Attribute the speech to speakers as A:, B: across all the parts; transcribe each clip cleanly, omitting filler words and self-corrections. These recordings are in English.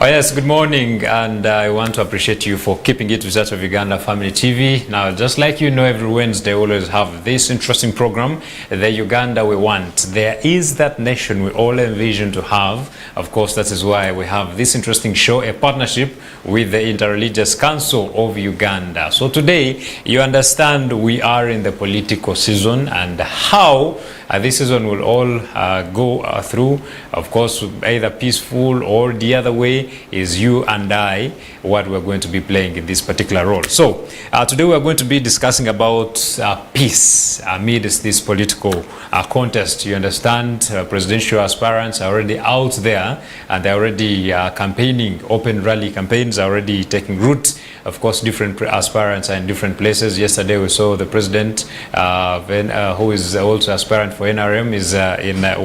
A: Oh yes, good morning, and I want to appreciate you for keeping it with that of Uganda Family TV. Now, just like you know, every Wednesday we always have this interesting program, the Uganda We Want. There is that nation we all envision to have. Of course, that is why we have this interesting show, a partnership with the Interreligious Council of Uganda. So today, you understand we are in the political season and how this season will all go through. Of course, either peaceful or the other way is you and I, what we're going to be playing in this particular role. So today we're going to be discussing about peace amidst this political contest. You understand, presidential aspirants are already out there and they're already campaigning. Open rally campaigns are already taking root. Of course, different aspirants are in different places. Yesterday we saw the president who is also aspirant for NRM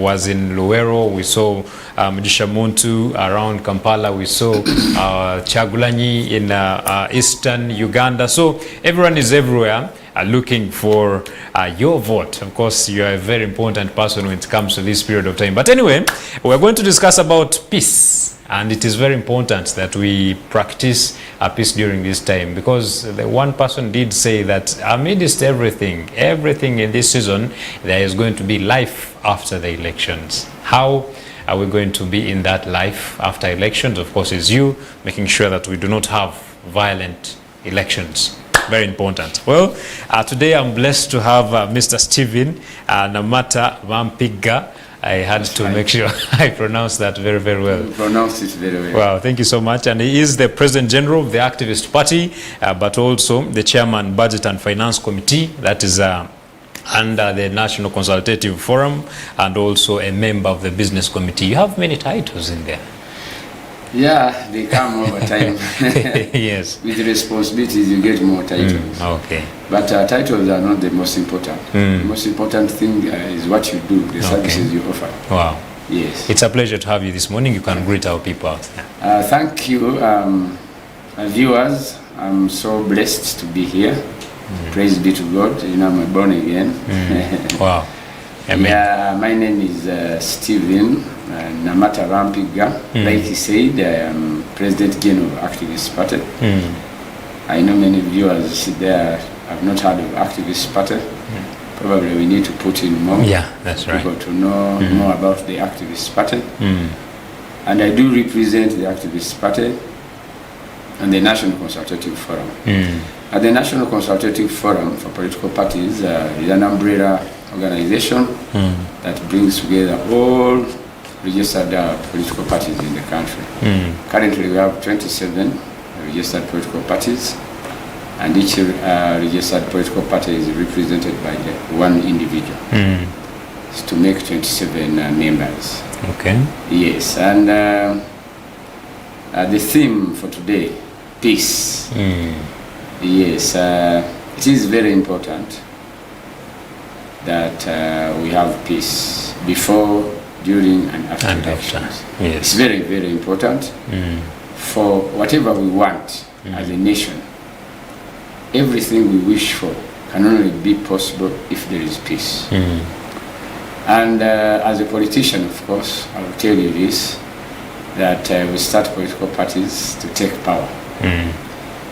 A: was in Luwero. We saw Mugisha Muntu around Kampala. We saw Chagulanyi in eastern Uganda. So everyone is everywhere looking for your vote. Of course, you are a very important person when it comes to this period of time. But anyway, we're going to discuss about peace. And it is very important that we practice peace during this time, because the one person did say that amidst everything in this season, there is going to be life after the elections. How are we going to be in that life after elections? Of course, is you making sure that we do not have violent elections. Very important. Well, today I'm blessed to have Mr. Stephen Namatta Bampigga. I had to make sure I pronounce that very, very well.
B: You pronounced it very well.
A: Wow, thank you so much. And he is the President General of the Activist Party, but also the Chairman Budget and Finance Committee, that is under the National Consultative Forum, and also a member of the Business Committee. You have many titles in there.
B: Yeah, they come over time.
A: Yes.
B: With responsibilities, you get more titles.
A: Okay.
B: But titles are not the most important. The most important thing is what you do, the services you offer.
A: Wow.
B: Yes.
A: It's a pleasure to have you this morning. You can greet our people out there.
B: Thank you, viewers. I'm so blessed to be here. Praise be to God. You know, I'm born again.
A: Wow. Amen.
B: Yeah, my name is Stephen Namatta Bampigga. Like he said, I am President General of Activist Party. I know many viewers there have not heard of Activist Party. Probably we need to put in more.
A: Yeah, that's right.
B: People to know more about the Activist Party. And I do represent the Activist Party and the National Consultative Forum. At the National Consultative Forum for Political Parties is an umbrella organization that brings together all registered political parties in the country. Currently we have 27 registered political parties, and each registered political party is represented by one individual. It's to make 27 members.
A: Okay.
B: Yes, and the theme for today, peace. Yes, it is very important that we have peace before, during, and after elections.
A: Yes.
B: It's very, very important for whatever we want as a nation. Everything we wish for can only be possible if there is peace. And as a politician, of course, I will tell you this, that we start political parties to take power.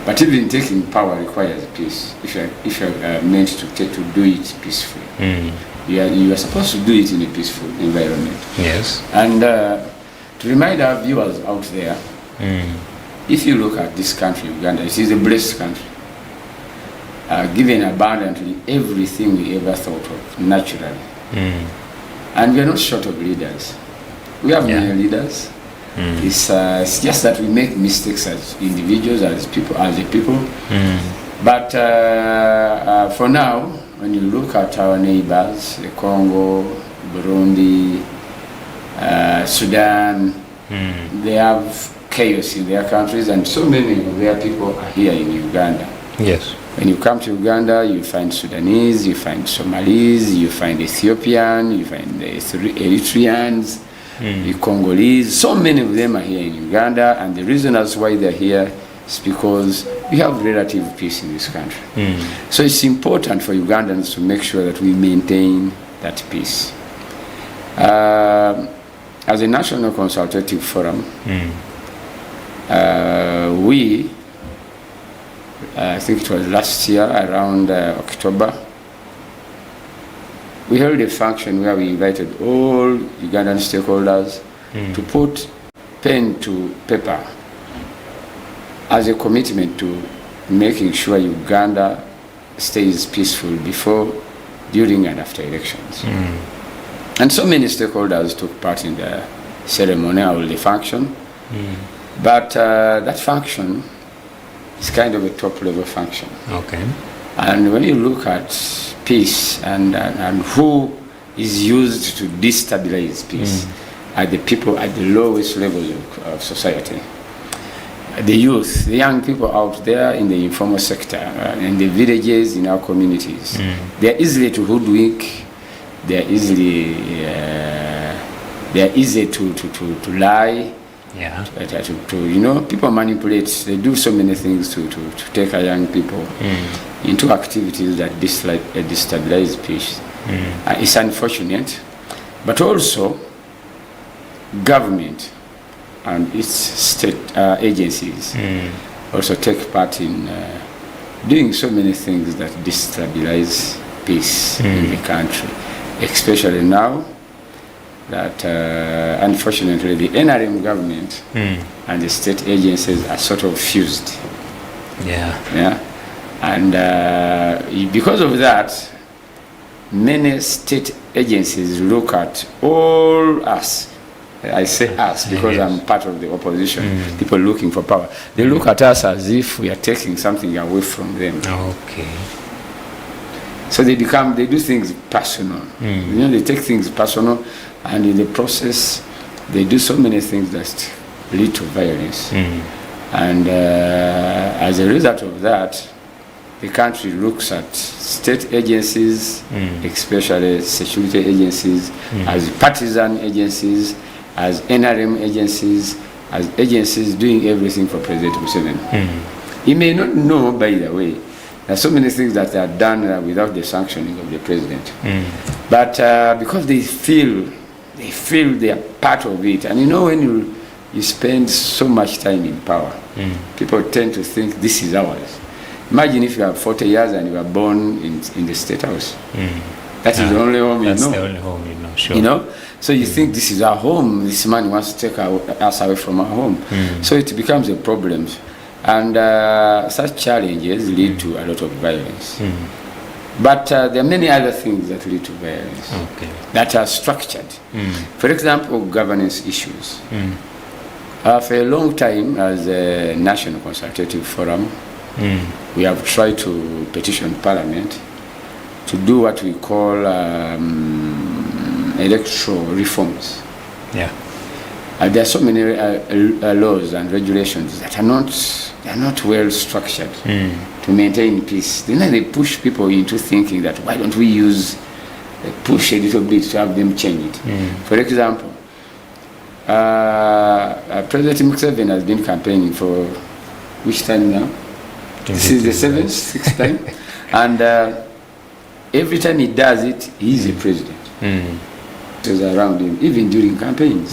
B: But even taking power requires peace. If you're meant to do it peacefully, you are supposed to do it in a peaceful environment.
A: Yes.
B: And to remind our viewers out there, if you look at this country, Uganda, it is a blessed country, given abundantly everything we ever thought of naturally. And we are not short of leaders. We have many leaders. It's just that we make mistakes as individuals, as a people. But for now, when you look at our neighbors, the Congo, Burundi, Sudan, they have chaos in their countries, and so many of their people are here in Uganda.
A: Yes.
B: When you come to Uganda, you find Sudanese, you find Somalis, you find Ethiopian, you find the Eritreans, the Congolese. So many of them are here in Uganda, and the reason that's why they're here is because we have relative peace in this country. So it's important for Ugandans to make sure that we maintain that peace. As a National Consultative Forum, I think it was last year around October, we held a function where we invited all Ugandan stakeholders to put pen to paper as a commitment to making sure Uganda stays peaceful before, during and after elections. And so many stakeholders took part in the ceremony or the function. But that function is kind of a top-level function.
A: Okay.
B: And when you look at peace and who is used to destabilize peace, are the people at the lowest levels of society. The youth, the young people out there in the informal sector, in the villages, in our communities, they are easily to hoodwink, they are easy to lie.
A: Yeah.
B: People manipulate. They do so many things to take our young people into activities that destabilize peace. It's unfortunate, but also government and its state agencies also take part in doing so many things that destabilize peace in the country, especially now that unfortunately the NRM government and the state agencies are sort of fused. Yeah. And because of that, many state agencies look at all us. I say us because I'm part of the opposition, people looking for power. They look at us as if we are taking something away from them.
A: Okay.
B: So they do things personal. They take things personal, and in the process, they do so many things that lead to violence. And as a result of that, the country looks at state agencies, especially security agencies, as partisan agencies, as NRM agencies, as agencies doing everything for President Museveni. He may not know, by the way, there are so many things that are done without the sanctioning of the president. But because they feel they are part of it. And when you spend so much time in power, people tend to think this is ours. Imagine if you have 40 years and you were born in the State House. That is the only home you know.
A: That's the only home you know, sure.
B: So you think this is our home, this man wants to take us away from our home. So it becomes a problem. And such challenges lead to a lot of violence. But there are many other things that lead to violence that are structured. For example, governance issues. For a long time, as a National Consultative Forum, we have tried to petition Parliament to do what we call electoral reforms. There are so many laws and regulations that are not well structured to maintain peace. Then they push people into thinking that why don't we push a little bit to have them change it. For example, President Museveni has been campaigning for which time now? This is the sixth time. And every time he does it, he is a president. Around him, even during campaigns.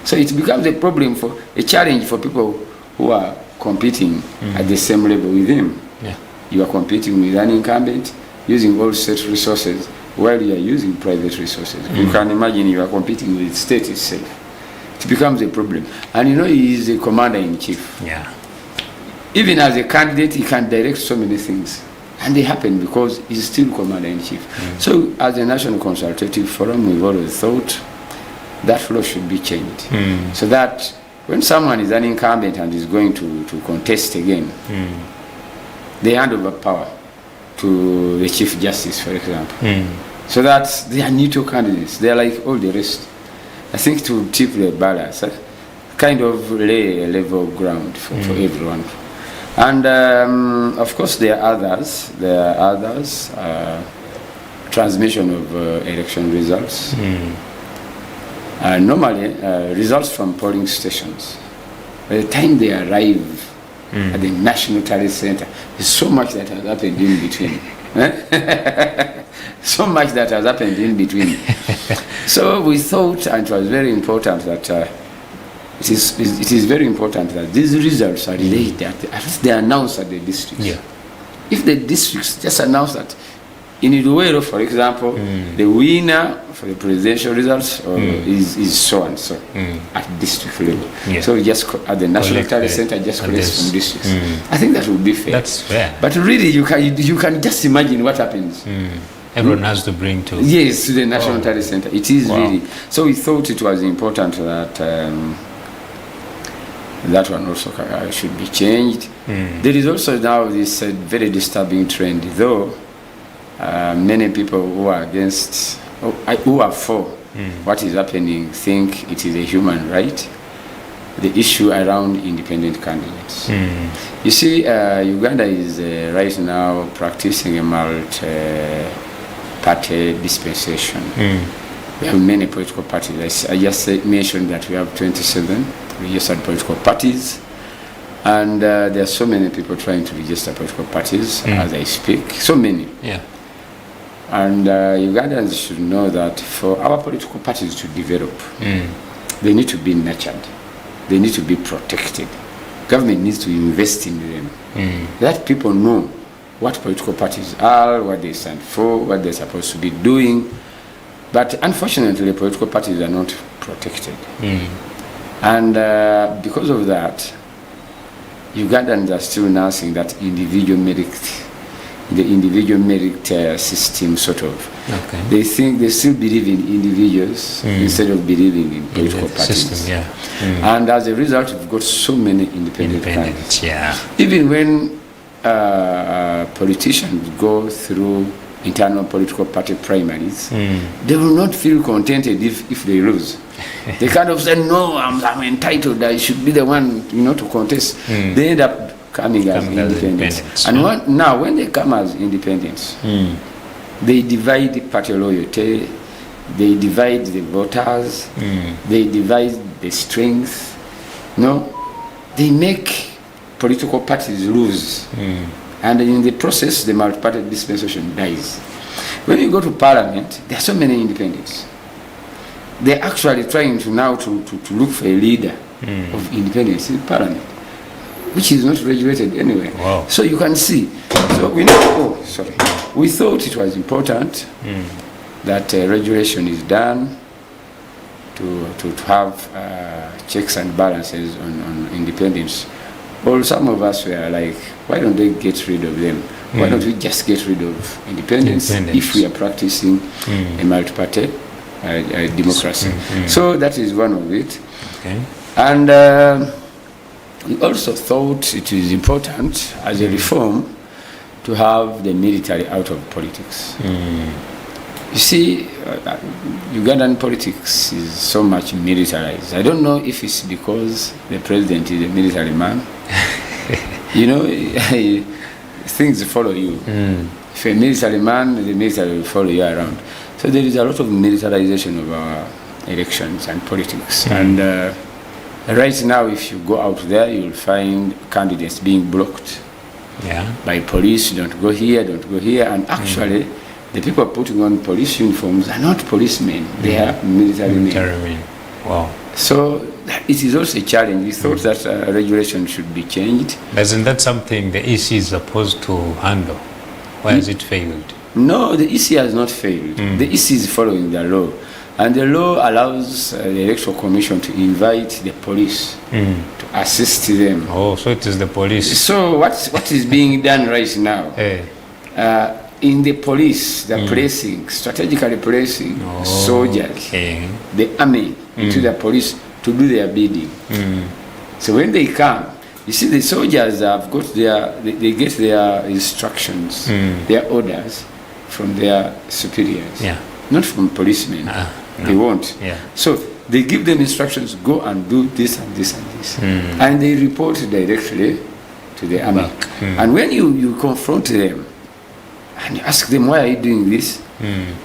B: So it becomes a challenge for people who are competing at the same level with him. You are competing with an incumbent using all state resources while you are using private resources. You can imagine you are competing with the state itself. It becomes a problem. And he is a commander-in-chief. Even as a candidate, he can direct so many things. And they happen because he's still commander-in-chief. So as a National Consultative Forum, we've always thought that law should be changed. So that when someone is an incumbent and is going to contest again, they hand over power to the Chief Justice, for example. So that they are neutral candidates. They are like all the rest. I think to tip the balance, kind of lay a level ground for everyone. And of course there are others. Transmission of election results. Normally, results from polling stations, by the time they arrive at the National Talent Center, there's so much that has happened in between. So much that has happened in between. So we thought, and it was very important, that it is very important that these results are relayed, at least they are announced at the districts.
A: Yeah.
B: If the districts just announce that in Iruwero, for example, the winner for the presidential results is so and so at district level.
A: Yeah.
B: So just at the National Tally Center, just collects from districts. I think that would be fair.
A: That's fair.
B: But really, you can just imagine what happens.
A: Everyone has to bring to.
B: Yes, to the National Tally Center. It is really. So we thought it was important that that one also should be changed. There is also now this very disturbing trend, though. Many people who are against, who are for what is happening, think it is a human right. The issue around independent candidates. You see, Uganda is right now practicing a multi-party dispensation. We have many political parties. I just mentioned that we have 27 registered political parties. And there are so many people trying to register political parties as I speak. So many.
A: Yeah.
B: And Ugandans should know that for our political parties to develop, they need to be nurtured. They need to be protected. Government needs to invest in them. Let people know what political parties are, what they stand for, what they're supposed to be doing. But unfortunately, political parties are not protected. And because of that, Ugandans are still nursing that individual merit, the individual merit system, sort of. Okay. They think they still believe in individuals instead of believing in political parties. System, and as a result, we've got so many independent candidates. Even when politicians go through internal political party primaries, they will not feel contented if they lose. They kind of say, no, I'm entitled, I should be the one, to contest. They end up coming as independents. And now, when they come as independents, they divide party loyalty, they divide the voters, they divide the strength. They make political parties lose. And in the process, the multi-party dispensation dies. When you go to parliament, there are so many independents. They're actually trying to now to look for a leader of independence in parliament, which is not regulated anyway.
A: Wow.
B: So you can see. So we know. We thought it was important that regulation is done to have checks and balances on independence. Well, some of us were like, why don't they get rid of them? Why don't we just get rid of independence if we are practicing a multi-party democracy? So that is one of it.
A: Okay.
B: And we also thought it is important as a reform to have the military out of politics. You see, Ugandan politics is so much militarized. I don't know if it's because the president is a military man. Things follow you. If you're a military man, the military will follow you around. So there is a lot of militarization of our elections and politics. And right now, if you go out there, you'll find candidates being blocked by police. Don't go here, don't go here. And actually, the people putting on police uniforms are not policemen. They are military men.
A: Wow.
B: So it is also a challenge. We thought that regulation should be changed.
A: Isn't that something the EC is supposed to handle? Why has it failed?
B: No, the EC has not failed. The EC is following the law. And the law allows the Electoral Commission to invite the police to assist them.
A: Oh, so it is the police.
B: So what is being done right now? In the police, they're strategically placing soldiers, the army, into the police to do their bidding. So when they come, you see the soldiers have got they get their instructions, their orders from their superiors, not from policemen. No. They won't. So they give them instructions, go and do this and this and this. And they report directly to the army. And when you confront them, and you ask them, why are you doing this?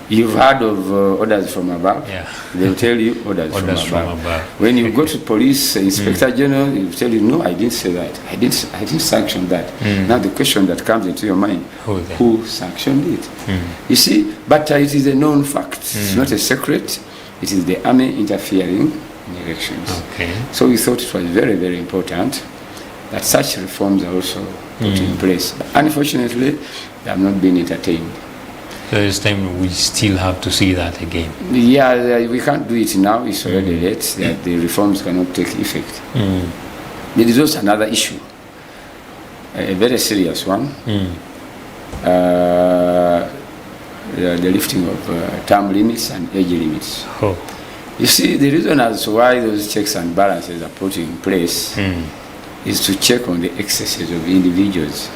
B: You've heard of orders from above. They'll tell you orders from above. When you go to police inspector general, he'll tell you, no, I didn't say that. I didn't sanction that. Now the question that comes into your mind, who sanctioned it? You see, but it is a known fact. It's not a secret. It is the army interfering in elections.
A: Okay.
B: So we thought it was very, very important that such reforms are also put in place. But unfortunately, they have not been entertained.
A: So this time we still have to see that again.
B: Yeah, we can't do it now. It's already late. That the reforms cannot take effect. There is also another issue, a very serious one. The lifting of term limits and age limits.
A: Oh.
B: You see, the reason as to why those checks and balances are put in place is to check on the excesses of individuals.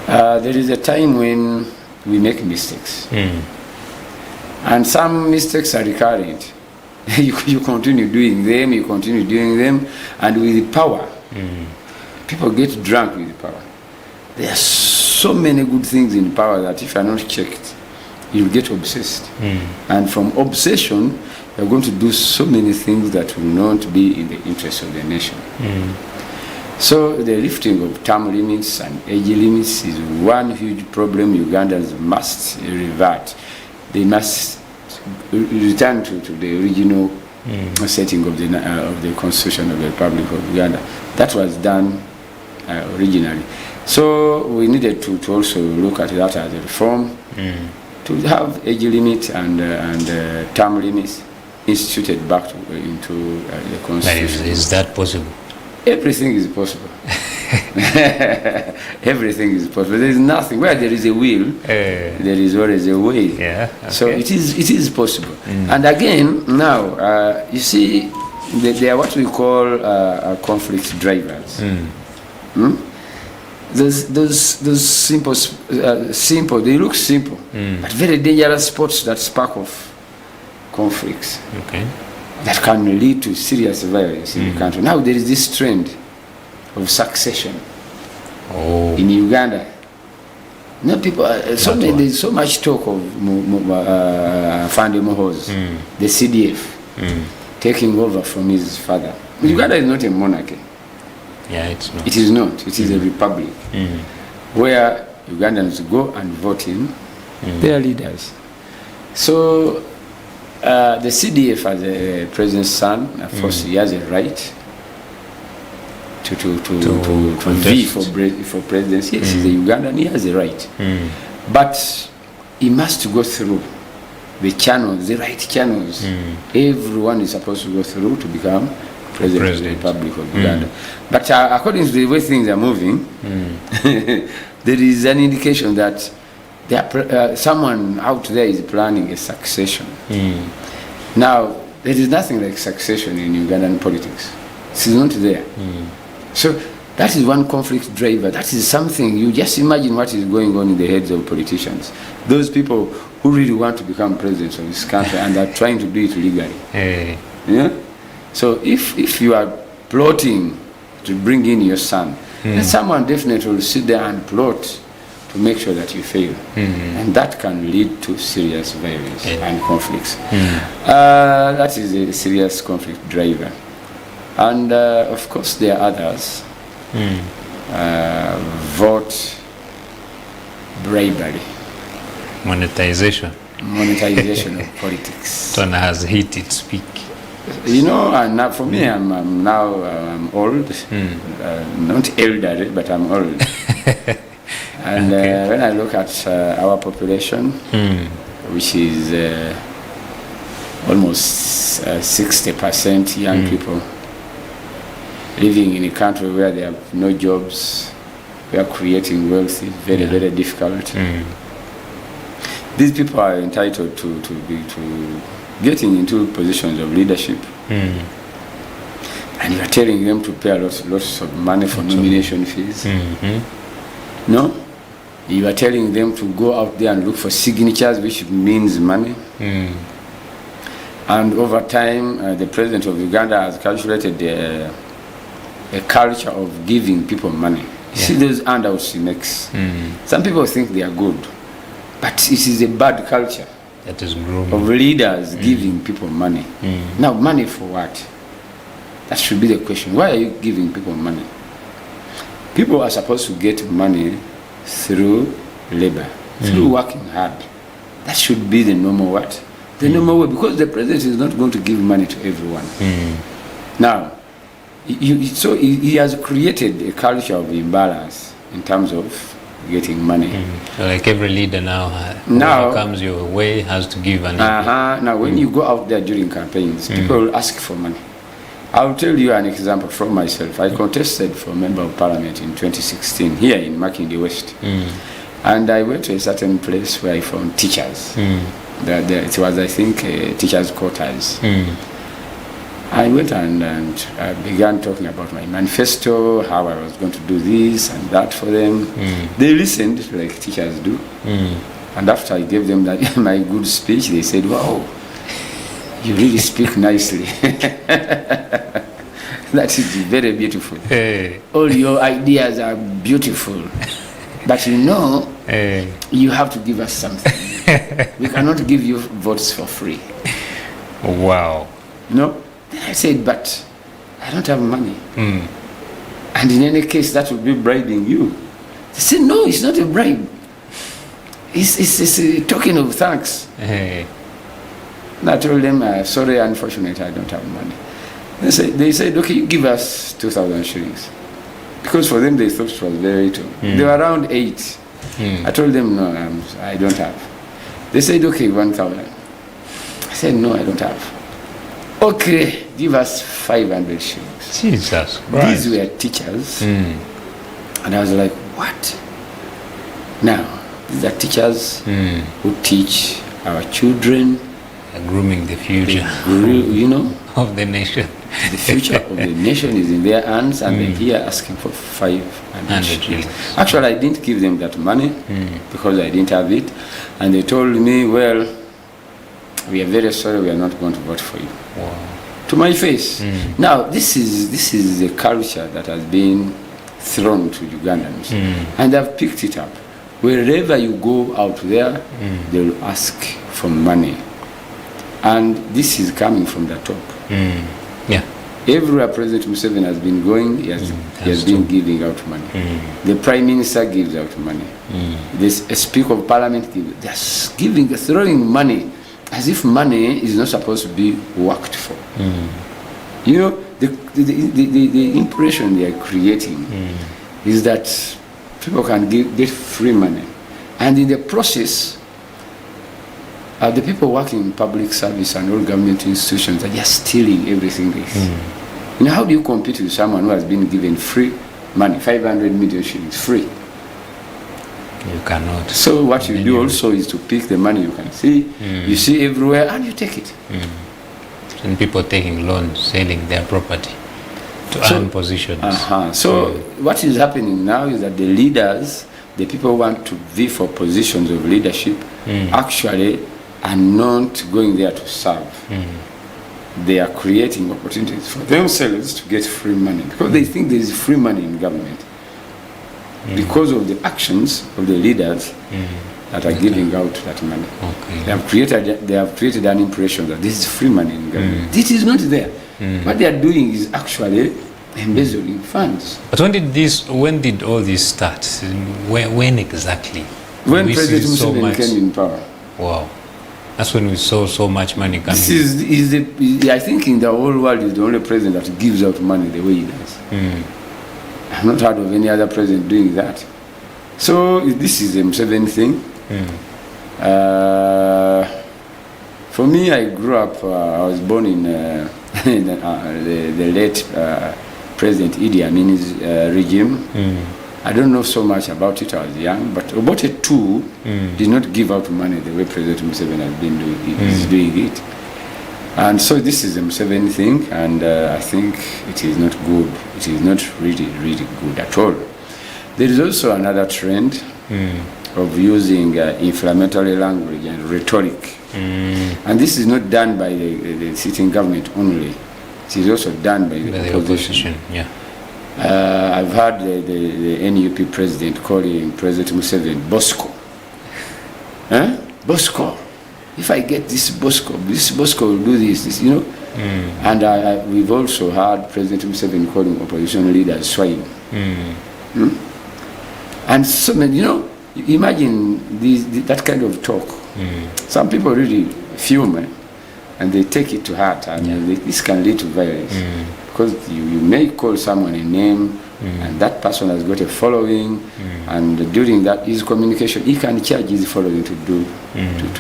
B: There is a time when we make mistakes. And some mistakes are recurrent. you continue doing them, and with power, people get drunk with power. There are so many good things in power that if you are not checked, you'll get obsessed. And from obsession, you're going to do so many things that will not be in the interest of the nation. So the lifting of term limits and age limits is one huge problem Ugandans must revert. They must return to the original setting of the Constitution of the Republic of Uganda. That was done originally. So we needed to also look at that as a reform, to have age limit and term limits instituted back into the Constitution.
A: Is that possible?
B: Everything is possible. Everything is possible. There is nothing. Where there is a will, there is always a way.
A: Yeah. Okay.
B: So it is possible. And again, now, you see, they are what we call conflict drivers. Those simple, they look simple, but very dangerous spots that spark off conflicts.
A: Okay.
B: That can lead to serious violence in the country. Now there is this trend of succession in Uganda. Now people, there's so much talk of Fande Moho's, the CDF, taking over from his father. Uganda is not a monarchy.
A: Yeah, it's not.
B: It is not. It is a republic where Ugandans go and vote in their leaders. So the CDF, as a president's son, of course, he has a right to vie for presidency. Yes, he's a Ugandan, he has a right. But he must go through the channels, the right channels. Everyone is supposed to go through to become president of the Republic of Uganda. But according to the way things are moving, there is an indication that someone out there is planning a succession. Now, there is nothing like succession in Ugandan politics. It is not there. So that is one conflict driver. That is something, you just imagine what is going on in the heads of politicians. Those people who really want to become presidents of this country and are trying to do it legally. Yeah? So if you are plotting to bring in your son, then someone definitely will sit there and plot to make sure that you fail. And that can lead to serious violence and conflicts. That is a serious conflict driver. And of course there are others. Vote bribery.
A: Monetization
B: of politics.
A: Tona has hit its peak.
B: You know, and now for me, I'm old, not elderly, but I'm old. And when I look at our population, which is almost 60% young people living in a country where they have no jobs, where creating wealth is very, very difficult. These people are entitled to getting into positions of leadership. And you are telling them to pay lots of money for nomination fees. No? You are telling them to go out there and look for signatures, which means money. And over time, the president of Uganda has calculated a culture of giving people money. You see those handouts he makes. Some people think they are good, but it is a bad culture
A: that is grooming
B: of leaders giving people money. Now, money for what? That should be the question. Why are you giving people money? People are supposed to get money through labor, through working hard. That should be the normal what? The normal way, because the president is not going to give money to everyone. Now, so he has created a culture of imbalance in terms of getting money.
A: So like every leader now comes your way has to give an
B: Now, when you go out there during campaigns, people will ask for money. I'll tell you an example from myself. I contested for Member of Parliament in 2016 here in Makindi West. And I went to a certain place where I found teachers. It was, I think, teachers' quarters. I went and I began talking about my manifesto, how I was going to do this and that for them. They listened like teachers do. And after I gave them that my good speech, they said, "Wow, you really speak nicely." That is very beautiful. All your ideas are beautiful. But you have to give us something. We cannot give you votes for free.
A: Wow.
B: No? Then I said, but I don't have money. And in any case, that would be bribing you. They said, no, it's not a bribe. It's a token of thanks. And I told them, sorry, unfortunately, I don't have money. They said, okay, you give us 2,000 shillings. Because for them, they thought it was very little. They were around 8. I told them, no, I don't have. They said, okay, 1,000. I said, no, I don't have. Okay, give us 500 shillings.
A: Jesus Christ.
B: These were teachers. And I was like, what? Now, these are teachers who teach our children.
A: Grooming the future.
B: Of
A: the nation.
B: The future of the nation is in their hands, and they're here asking for 500 shillings. Actually, I didn't give them that money because I didn't have it. And they told me, well, we are very sorry, we are not going to vote for you.
A: Wow.
B: To my face. Now, this is a culture that has been thrown to Ugandans, and they've picked it up. Wherever you go out there, they will ask for money. And this is coming from the top. Everywhere President Museveni has been going, he has been giving out money. The Prime Minister gives out money. The Speaker of Parliament gives. They're throwing money as if money is not supposed to be worked for. The impression they are creating is that people can get free money. And in the process, the people working in public service and all government institutions are just stealing everything they see. How do you compete with someone who has been given free money, 500 million shillings, free?
A: You cannot.
B: So what you do also is to pick the money you can see, you see everywhere, and you take it.
A: And people taking loans, selling their property to earn positions.
B: So what is happening now is that the leaders, the people who want to vie for positions of leadership, actually are not going there to serve. They are creating opportunities for themselves to get free money because they think there is free money in government because of the actions of the leaders that are giving out that money. They have created an impression that this is free money in government. This is not there. What they are doing is actually embezzling funds.
A: But when did all this start? When exactly?
B: When President Museveni came in power.
A: Wow. That's when we saw so much money coming.
B: I think in the whole world is the only president that gives out money the way he does. I've not heard of any other president doing that. So this is a Museveni thing. For me, I grew up, I was born in the late President Idi Amin's regime. I don't know so much about it, I was young, but Obote too did not give out money the way President Museveni has been doing it. And so this is a Museveni thing, and I think it is not good. It is not really, really good at all. There is also another trend of using inflammatory language and rhetoric. And this is not done by the sitting government only. It is also done by the opposition. I've heard the NUP president calling President Museveni Bosco. Bosco. If I get this Bosco will do this, And we've also heard President Museveni calling opposition leaders swine. And so, imagine that kind of talk. Some people really fume, and they take it to heart, and this can lead to violence. Because you may call someone a name, and that person has got a following, and during that his communication, he can charge his following to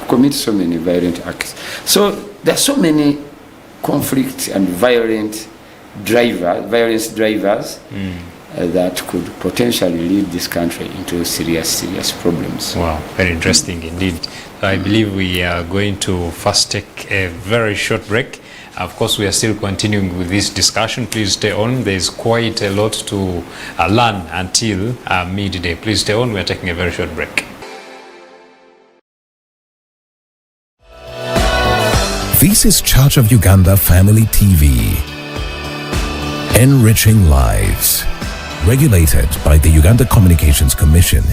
B: commit so many violent acts. So there are so many conflict and violence drivers that could potentially lead this country into serious problems.
A: Wow, very interesting indeed. So I believe we are going to first take a very short break. Of course, we are still continuing with this discussion. Please stay on. There's quite a lot to learn until midday. Please stay on. We are taking a very short break.
C: This is Church of Uganda Family TV. Enriching lives. Regulated by the Uganda Communications Commission.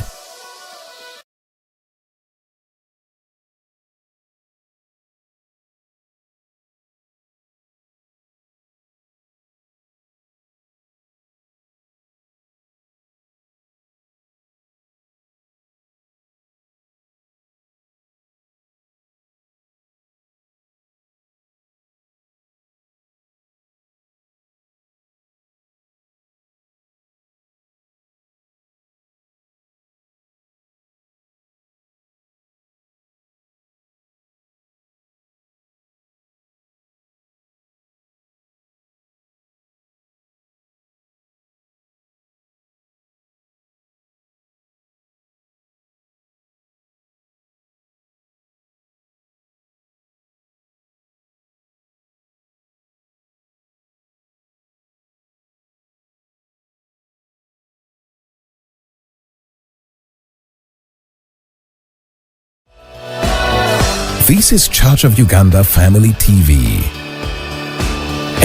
C: This is Church of Uganda Family TV.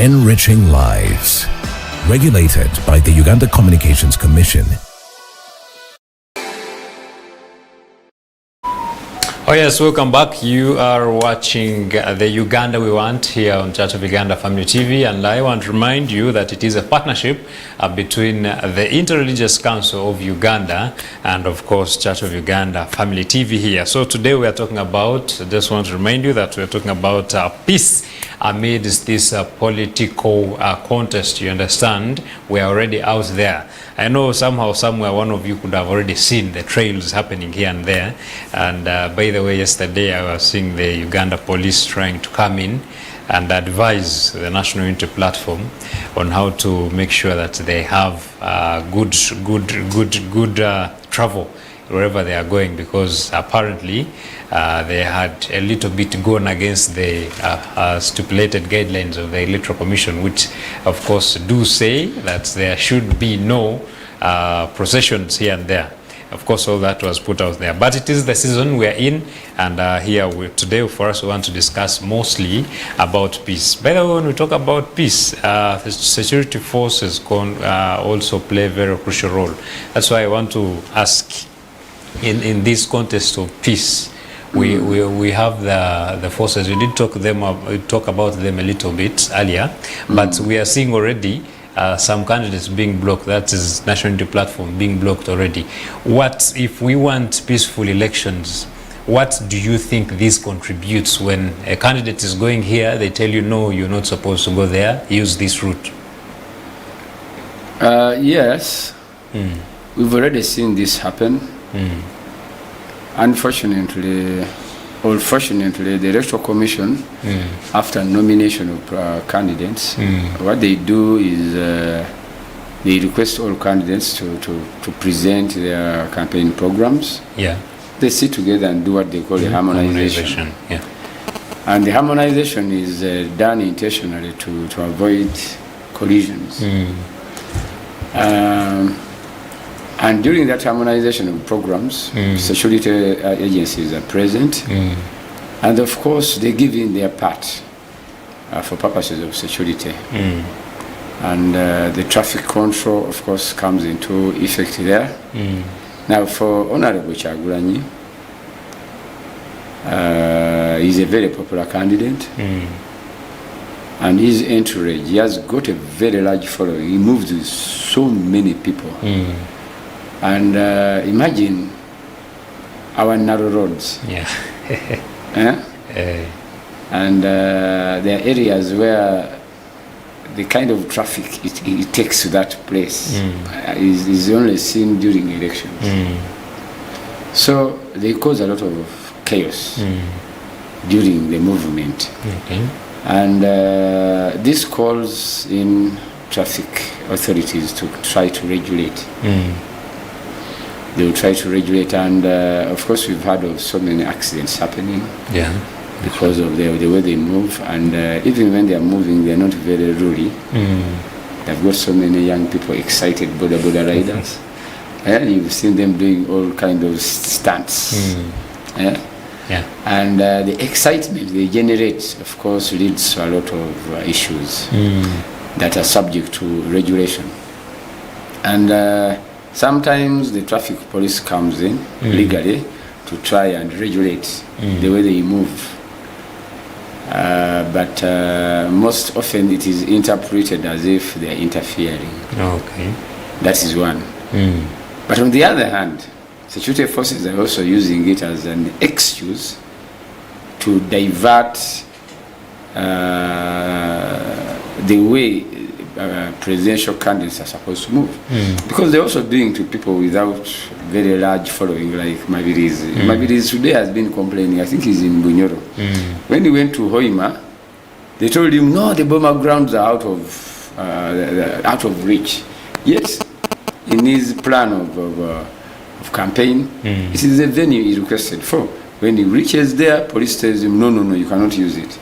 C: Enriching lives. Regulated by the Uganda Communications Commission.
A: Oh yes, welcome back. You are watching the Uganda We Want here on Church of Uganda Family TV, and I want to remind you that it is a partnership between the Interreligious Council of Uganda and of course Church of Uganda Family TV here. So today we are talking about, I just want to remind you that we are talking about peace amidst this political contest. You understand, we are already out there. I know somehow, somewhere, one of you could have already seen the trails happening here and there. And by the way, yesterday I was seeing the Uganda police trying to come in and advise the National Unity Platform on how to make sure that they have good travel wherever they are going, because apparently they had a little bit gone against the stipulated guidelines of the Electoral Commission, which of course do say that there should be no processions here and there. Of course, all that was put out there, but it is the season we are in, and here today for us we want to discuss mostly about peace. By the way, when we talk about peace, the security forces also play a very crucial role. That's why I want to ask, in this context of peace, we have the forces. We did talk about them a little bit earlier, but we are seeing already some candidates being blocked. That is National Unity Platform being blocked already. What if we want peaceful elections? What do you think this contributes? When a candidate is going here, they tell you, no, you're not supposed to go there, use this route.
B: Yes, we've already seen this happen. Unfortunately, or fortunately, the Electoral Commission, after nomination of candidates, what they do is they request all candidates to present their campaign programs.
A: Yeah.
B: They sit together and do what they call a harmonization.
A: Yeah.
B: And the harmonization is done intentionally to avoid collisions. And during that harmonization of programs, security agencies are present, and of course they give in their part for purposes of security. And the traffic control, of course, comes into effect there. Now, for Honorable Kyagulanyi, he's a very popular candidate, and his entourage, he has got a very large following. He moves with so many people. And imagine our narrow roads.
A: Yeah.
B: And there are areas where the kind of traffic it takes to that place is only seen during elections. So they cause a lot of chaos during the movement.
A: Okay.
B: And this calls in traffic authorities to try to regulate. They will try to regulate, and of course we've heard of so many accidents happening.
A: Yeah.
B: Because of the way they move, and even when they are moving, they're not very ruley. They've got so many young people, excited border riders. You've seen them doing all kind of stunts.
A: Yeah.
B: And the excitement they generate, of course, leads to a lot of issues that are subject to regulation. And sometimes the traffic police comes in legally to try and regulate the way they move. But most often it is interpreted as if they are interfering.
A: Okay.
B: That is one. But on the other hand, security forces are also using it as an excuse to divert the way presidential candidates are supposed to move. Because they're also doing to people without very large following, like Mabirizi. Mabirizi today has been complaining, I think he's in Bunyoro. When he went to Hoima, they told him, no, the bomber grounds are out of reach. Yet, in his plan of campaign, it is the venue he requested for. When he reaches there, police tells him, no, you cannot use it.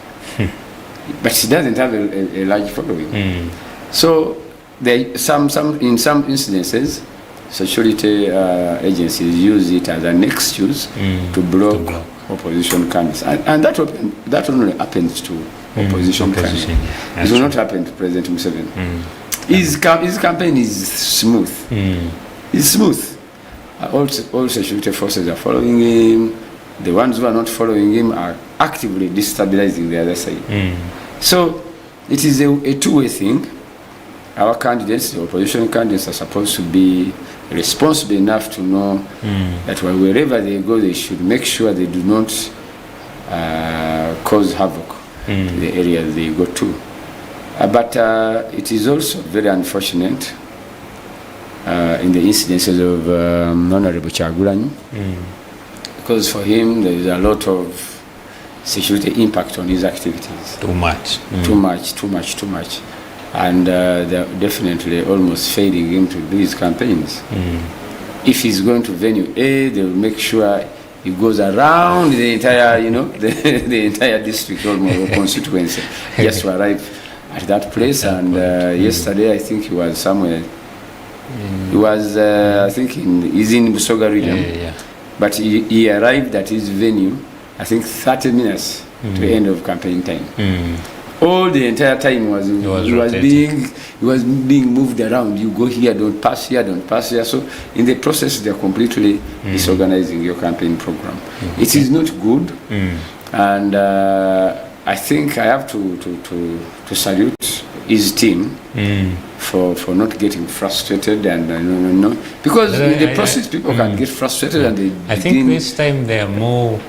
B: But he doesn't have a large following. So in some incidences, security agencies use it as an excuse to block opposition candidates, and that only happens to opposition candidates. It will not happen to President Museveni. His campaign is smooth. It's smooth. All security forces are following him. The ones who are not following him are actively destabilizing the other side. So it is a two-way thing. Our candidates, the opposition candidates, are supposed to be responsible enough to know that wherever they go, they should make sure they do not cause havoc to the areas they go to. But it is also very unfortunate in the incidences of Honorable Kyagulanyi, because for him there is a lot of security impact on his activities.
A: Too much.
B: Too much. And they're definitely almost failing him to do his campaigns. If he's going to venue A, they will make sure he goes around the entire, the entire district or constituency just to arrive at that place. And yesterday, I think he was somewhere. He was, I think, he's in Busoga region. But he arrived at his venue, I think, 30 minutes to the end of campaign time. All the entire time he was being moved around. You go here, don't pass here. So in the process, they're completely disorganizing your campaign program. It is not good, and I think I have to salute his team for not getting frustrated and because in the process people can get frustrated and they
A: I think this time they are more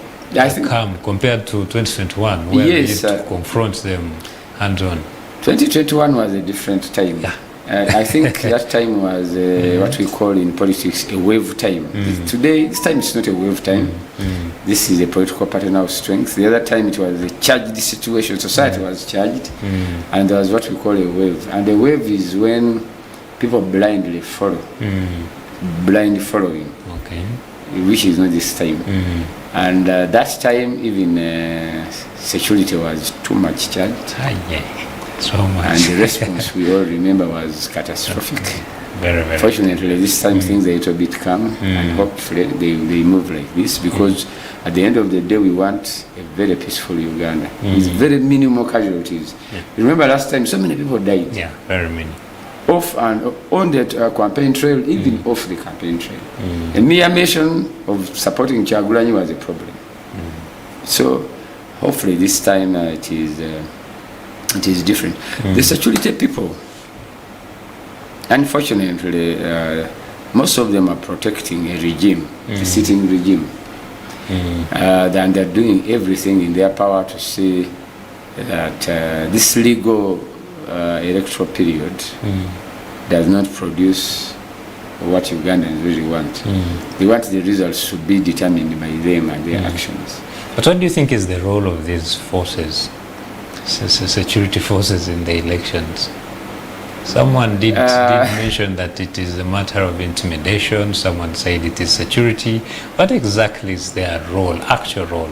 A: calm compared to 2021 where we need to confront them hands-on.
B: 2021 was a different time. I think that time was what we call in politics a wave time. Today, this time it's not a wave time. This is a political pattern of strength. The other time it was a charged situation. Society was charged, and there was what we call a wave. And a wave is when people blindly follow, blind following, which is not this time. And that time, even security was too much charged.
A: So much.
B: And the response we all remember was catastrophic.
A: Very, very.
B: Fortunately, this time things are a little bit calm, and hopefully they move like this, because at the end of the day, we want a very peaceful Uganda with very minimal casualties. Remember last time, so many people died.
A: Yeah, very many.
B: Off and on the campaign trail, even off the campaign trail. A mere mention of supporting Kyagulanyi was a problem. So hopefully this time it is different. The security people, unfortunately, most of them are protecting a regime, the sitting regime. And they're doing everything in their power to see that this legal electoral period does not produce what Ugandans really want. They want the results to be determined by them and their actions.
A: But what do you think is the role of these forces, security forces in the elections? Someone did mention that it is a matter of intimidation. Someone said it is security. What exactly is their role, actual role?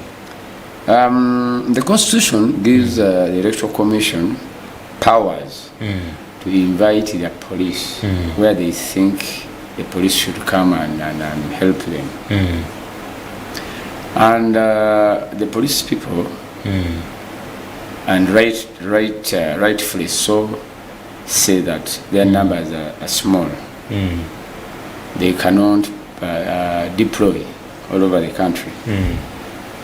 B: The Constitution gives the Electoral Commission powers to invite their police where they think the police should come and help them. And the police people, and rightfully so, say that their numbers are small. They cannot deploy all over the country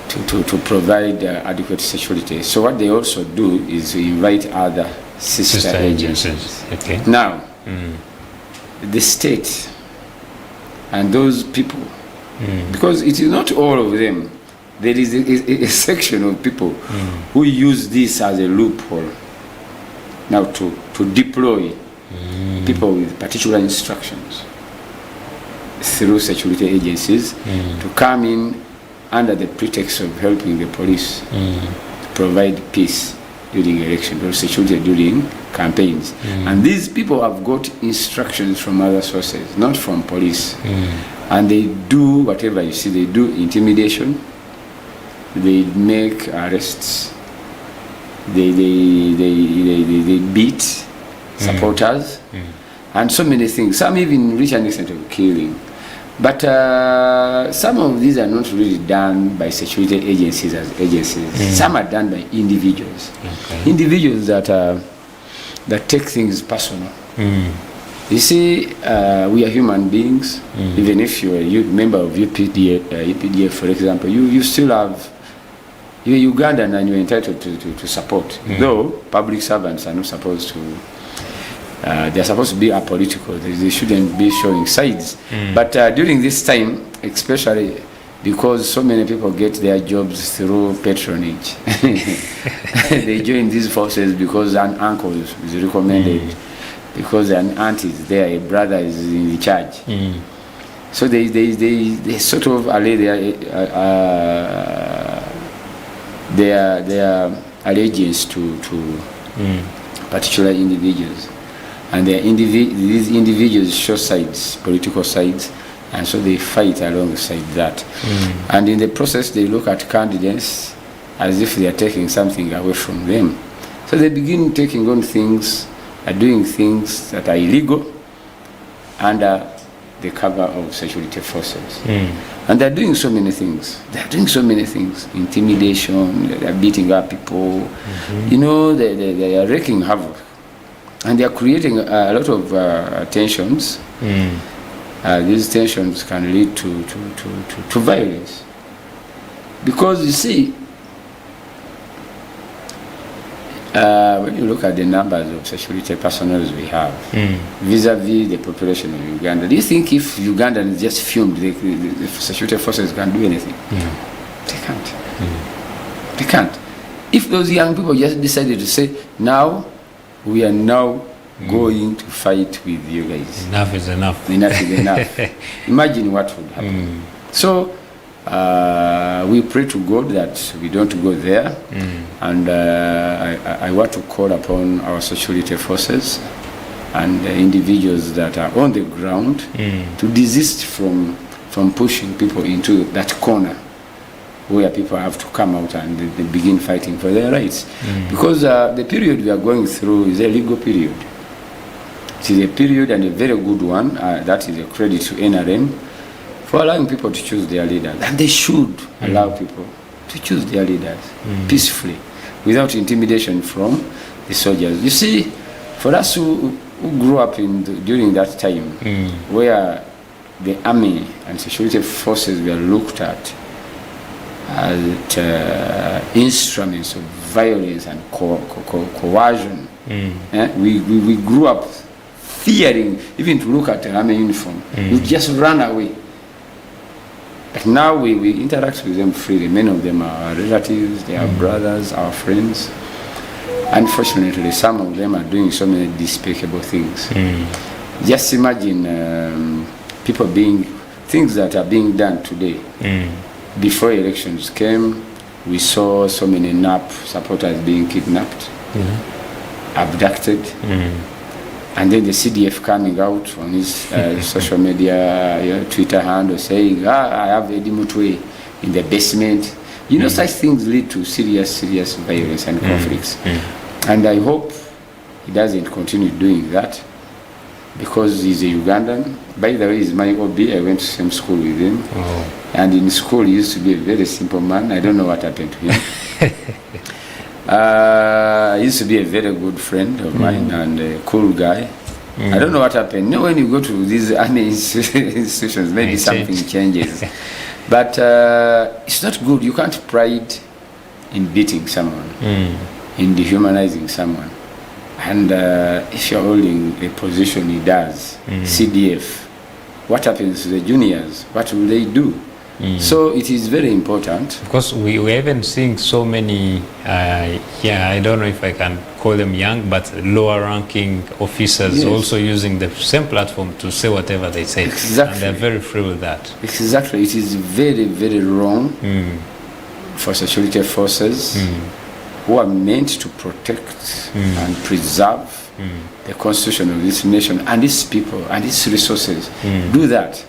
B: to provide adequate security. So what they also do is to invite other sister agencies.
A: Okay.
B: Now, the state and those people, because it is not all of them, there is a section of people who use this as a loophole now to deploy people with particular instructions through security agencies to come in under the pretext of helping the police to provide peace during elections or security during campaigns. And these people have got instructions from other sources, not from police. And they do whatever you see. They do intimidation, they make arrests, they beat supporters, and so many things. Some even reach an extent of killing. But some of these are not really done by security agencies as agencies. Some are done by individuals. Individuals that take things personal. You see, we are human beings. Even if you're a member of UPDF, for example, you still have, you're Ugandan and you're entitled to support. Though public servants are not supposed to, they're supposed to be apolitical. They shouldn't be showing sides. But during this time, especially because so many people get their jobs through patronage, they join these forces because an uncle is recommended, because an aunt is there, a brother is in the charge. So they sort of allay their allegiance to particular individuals. And these individuals show sides, political sides, and so they fight alongside that. And in the process, they look at candidates as if they are taking something away from them. So they begin taking on things, doing things that are illegal under the cover of security forces. And they're doing so many things. Intimidation, they're beating up people. You know, they are wreaking havoc. And they are creating a lot of tensions. These tensions can lead to violence. Because you see, when you look at the numbers of security personnel we have, vis-a-vis the population of Uganda, do you think if Ugandans just filmed, the security forces can do anything? They can't. They can't. If those young people just decided to say, now, we are now going to fight with you guys.
A: Enough is enough.
B: Enough is enough. Imagine what would happen. So we pray to God that we don't go there. And I want to call upon our security forces and individuals that are on the ground to desist from pushing people into that corner where people have to come out and they begin fighting for their rights. Because the period we are going through is a legal period. It is a period and a very good one. That is a credit to NRM for allowing people to choose their leaders. And they should allow people to choose their leaders peacefully, without intimidation from the soldiers. You see, for us who grew up during that time, where the army and security forces were looked at as instruments of violence and coercion. We grew up fearing even to look at an army uniform. We just run away. But now we interact with them freely. Many of them are our relatives, they are brothers, our friends. Unfortunately, some of them are doing so many despicable things. Just imagine people being, things that are being done today. Before elections came, we saw so many NAP supporters being kidnapped, abducted, and then the CDF coming out on his social media, Twitter handle saying, I have Eddie Mutwe in the basement. You know, such things lead to serious violence and conflicts. And I hope he doesn't continue doing that, because he's a Ugandan. By the way, he's my OB. I went to the same school with him. And in school, he used to be a very simple man. I don't know what happened to him. He used to be a very good friend of mine and a cool guy. I don't know what happened. You know, when you go to these army institutions, maybe something changes. But it's not good. You can't pride in beating someone, in dehumanizing someone. And if you're holding a position he does, CDF, what happens to the juniors? What will they do? So it is very important.
A: Because we haven't seen so many, I don't know if I can call them young, but lower ranking officers also using the same platform to say whatever they say.
B: Exactly.
A: And they're very free with that.
B: Exactly. It is very wrong for security forces who are meant to protect and preserve the constitution of this nation and its people and its resources. Do that.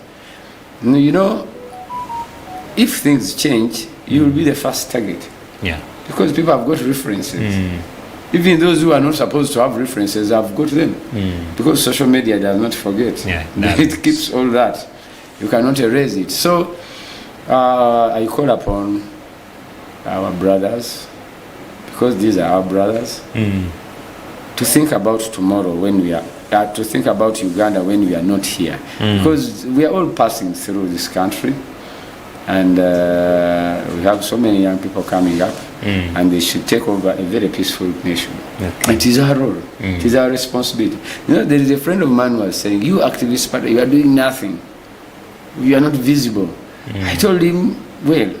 B: You know, if things change, you will be the first target. Yeah. Because people have got references. Even those who are not supposed to have references have got them. Because social media does not forget. Yeah, it keeps all that. You cannot erase it. So I call upon our brothers, because these are our brothers, to think about tomorrow when we are, to think about Uganda when we are not here. Because we are all passing through this country. And we have so many young people coming up, and they should take over a very peaceful nation. Okay. It is our role. It is our responsibility. You know, there is a friend of mine who was saying, you activists, but you are doing nothing. You are not visible. I told him, well,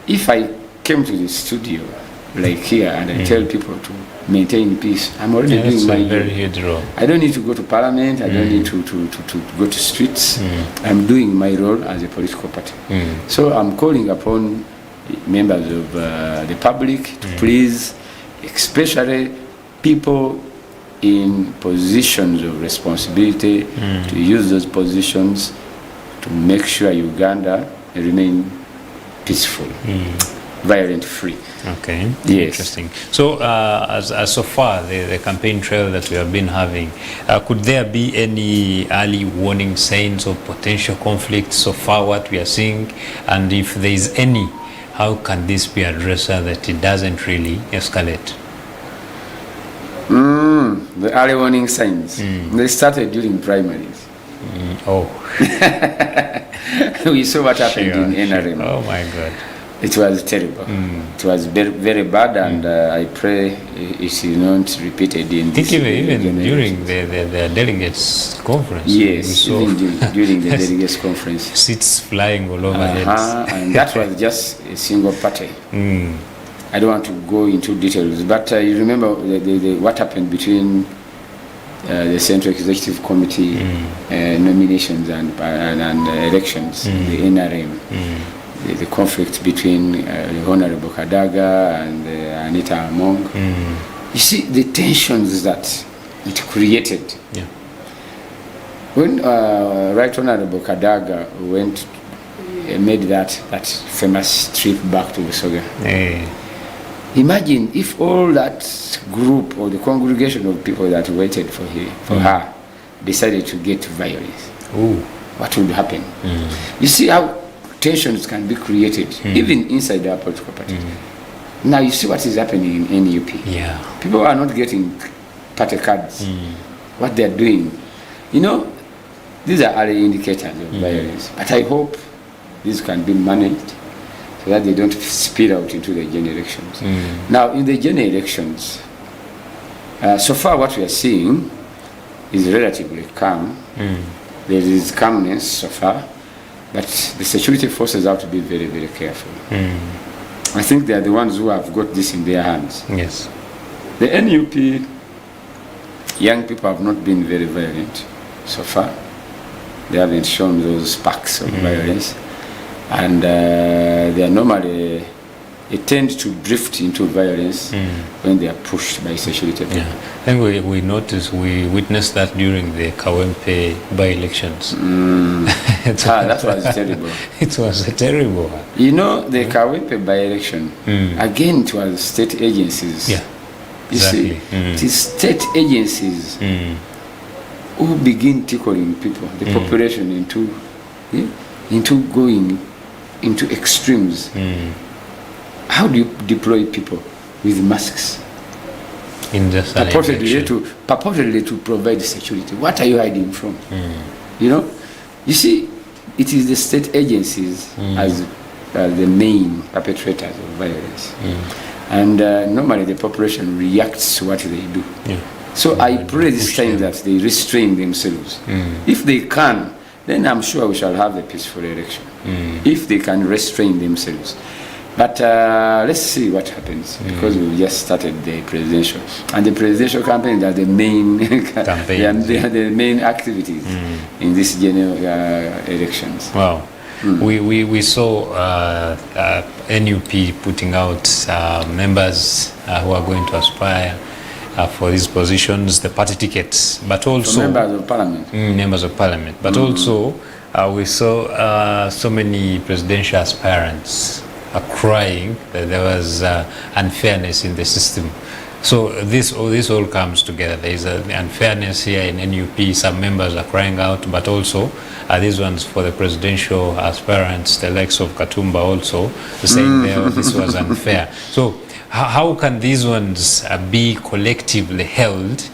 B: if I came to the studio, like here, and I tell people to maintain peace, I'm already doing my
A: very huge role.
B: I don't need to go to parliament. I don't need to go to streets. I'm doing my role as a political party. So I'm calling upon members of the public to please, especially people in positions of responsibility, to use those positions to make sure Uganda remain peaceful, violent-free.
A: Okay, interesting. So, as so far, the campaign trail that we have been having, could there be any early warning signs of potential conflict so far, what we are seeing? And if there is any, how can this be addressed so that it doesn't really escalate?
B: The early warning signs, they started during primaries. We saw what happened in NRM.
A: Oh my God.
B: It was terrible. It was very bad, and I pray it is not repeated in this. I think
A: even during the delegates conference.
B: Yes, even during the delegates conference.
A: Seats flying all over heads.
B: And that was just a single party. I don't want to go into details, but you remember what happened between the Central Executive Committee nominations and elections, the NRM. The conflict between the Honorable Kadaga and Anita Among. You see the tensions that it created. When Right Honorable Kadaga made that famous trip back to Busoga. Imagine if all that group or the congregation of people that waited for her decided to get violence. What would happen? You see how tensions can be created, even inside our political party. Now you see what is happening in NUP. People are not getting party cards. What they are doing, you know, these are early indicators of violence. But I hope this can be managed so that they don't spill out into the general elections. Now in the general elections, so far what we are seeing is relatively calm. There is calmness so far. But the security forces have to be very careful. I think they are the ones who have got this in their hands. The NUP young people have not been very violent so far. They haven't shown those sparks of violence, and they are normally they tend to drift into violence when they are pushed by security people.
A: Yeah. I think we witnessed that during the Kawempe by-elections.
B: That was terrible.
A: It was terrible.
B: You know, the Kawempe by-election, again, it was state agencies.
A: Yeah,
B: You
A: exactly.
B: see, it is state agencies who begin tickling people, the population, into going into extremes. How do you deploy people with masks?
A: In just an
B: Purportedly to provide security. What are you hiding from? You know, you see, it is the state agencies as the main perpetrators of violence, and normally the population reacts to what they do.
A: Yeah.
B: So I pray this time that they restrain themselves. If they can, then I'm sure we shall have a peaceful election. If they can restrain themselves. But let's see what happens, because we just started the presidential, and the presidential campaigns are the main they are the main activities in this general elections.
A: Wow. We saw NUP putting out members who are going to aspire for these positions, the party tickets, but also
B: So members of parliament.
A: Members of parliament, but also we saw so many presidential aspirants crying that there was unfairness in the system. So this all comes together. There is an unfairness here in NUP. Some members are crying out, but also these ones for the presidential aspirants, the likes of Katumba, also saying this was unfair. So how can these ones be collectively held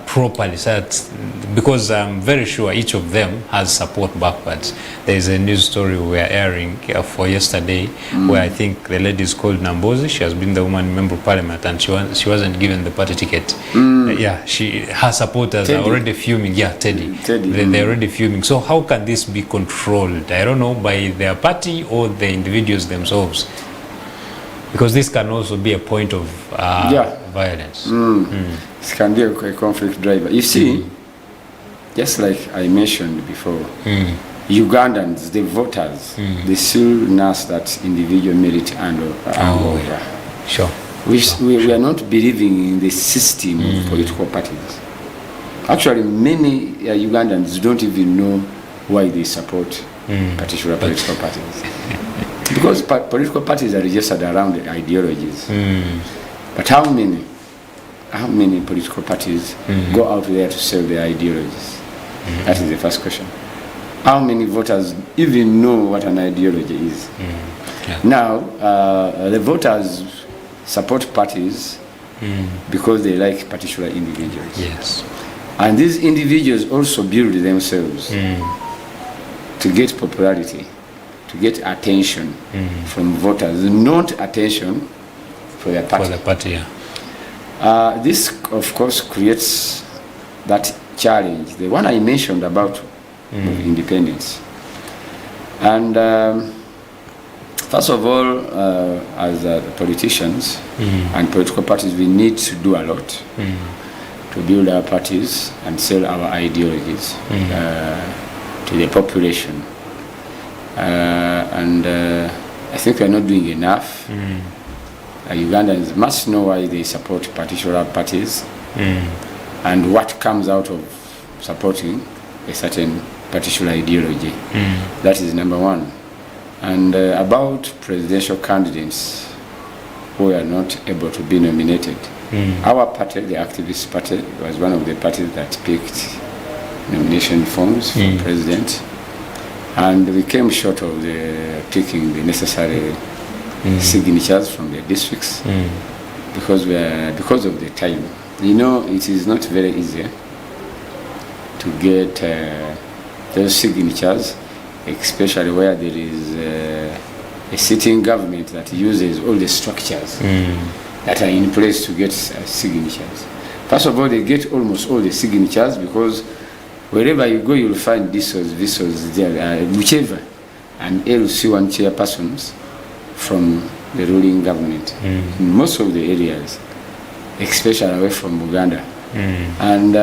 A: properly, so that, because I'm very sure each of them has support backwards. There is a news story we are airing for yesterday where I think the lady is called Nambozi. She has been the woman member of parliament, and she wasn't given the party ticket. Her supporters
B: Teddy.
A: are already fuming. Yeah, Teddy. They're already fuming. So how can this be controlled? I don't know, by their party or the individuals themselves, because this can also be a point of violence.
B: It can be a conflict driver. You see, just like I mentioned before, Ugandans, the voters, they still nurse that individual merit and over.
A: Sure.
B: We are not believing in the system of political parties. Actually, many Ugandans don't even know why they support particular political parties. Because political parties are registered around the ideologies. But how many political parties go out there to sell their ideologies? That is the first question. How many voters even know what an ideology is? Now, the voters support parties because they like particular individuals.
A: Yes.
B: And these individuals also build themselves to get popularity, to get attention from voters, not attention for their party.
A: For the party, yeah.
B: This, of course, creates that challenge, the one I mentioned about independence. And first of all, as politicians and political parties, we need to do a lot to build our parties and sell our ideologies to the population. And I think we are not doing enough. Ugandans must know why they support particular parties and what comes out of supporting a certain particular ideology. That is number one. And about presidential candidates who are not able to be nominated, our party, the Activist Party, was one of the parties that picked nomination forms for president, and we came short of picking the necessary signatures from the districts because of the time. You know, it is not very easy to get those signatures, especially where there is a sitting government that uses all the structures that are in place to get signatures. First of all, they get almost all the signatures because wherever you go, you'll find this was there, whichever, and LC1 chairpersons from the ruling government in most of the areas. especially away from Uganda. And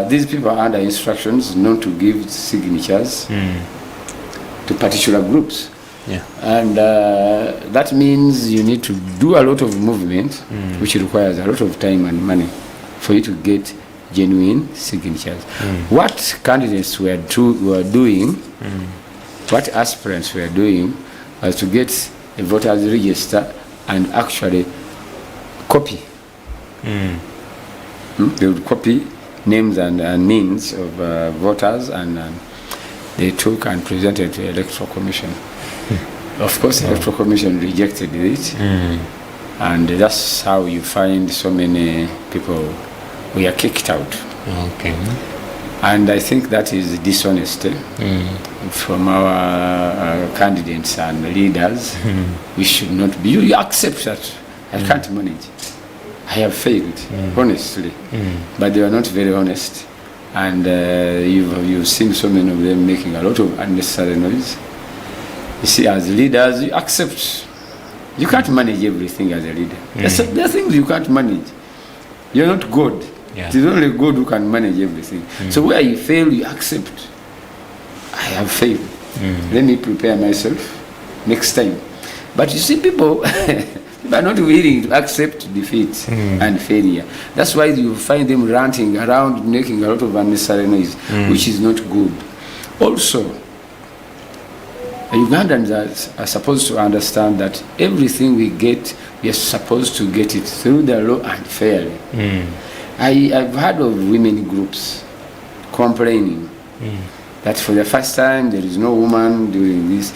B: these people are under instructions not to give signatures to particular groups.
A: Yeah.
B: And that means you need to do a lot of movement, which requires a lot of time and money for you to get genuine signatures. What candidates were doing, what aspirants were doing, was to get a voters register and actually copy. They would copy names and names of voters, and they took and presented to the Electoral Commission. Of course, the Electoral Commission rejected it, and that's how you find so many people were kicked out.
A: Okay.
B: And I think that is dishonesty from our candidates and leaders. We should not be. You accept that I can't manage. I have failed, honestly. But they are not very honest. And you've seen so many of them making a lot of unnecessary noise. You see, as leaders, you accept. You can't manage everything as a leader. There are things you can't manage. You're not God.
A: Yeah.
B: It is only God who can manage everything. So where you fail, you accept. I have failed. Let me prepare myself next time. But you see, people are not willing to accept defeat and failure. That's why you find them ranting around, making a lot of unnecessary noise, which is not good. Also, Ugandans are supposed to understand that everything we get, we are supposed to get it through the law and fairly. I've heard of women groups complaining that for the first time there is no woman doing this.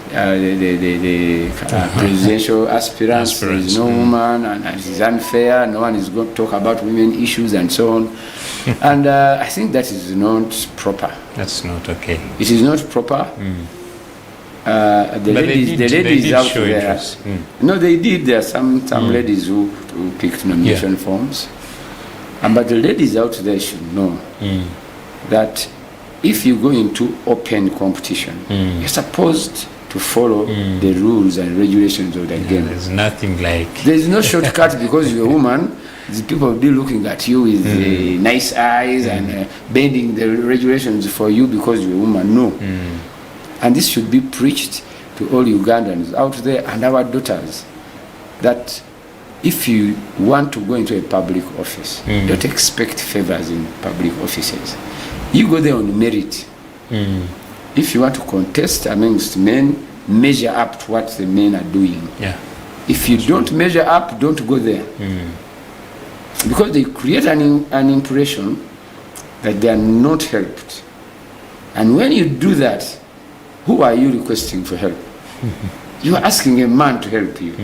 B: The presidential aspirants, there is no woman, and it is unfair. No one is going to talk about women issues and so on. And I think that is not proper.
A: That's not okay.
B: It is not proper. The ladies out there. No, they did. There are some ladies who picked nomination forms. But the ladies out there should know that if you go into open competition, you're supposed to follow the rules and regulations of the game.
A: There's nothing like...
B: There's no shortcut because you're a woman. The people will be looking at you with nice eyes and bending the regulations for you because you're a woman. No. And this should be preached to all Ugandans out there and our daughters, that if you want to go into a public office, don't expect favors in public offices. You go there on merit. If you want to contest amongst men, measure up to what the men are doing.
A: Yeah.
B: If you don't measure up, don't go there. Because they create an impression that they are not helped. And when you do that, who are you requesting for help? You are asking a man to help you.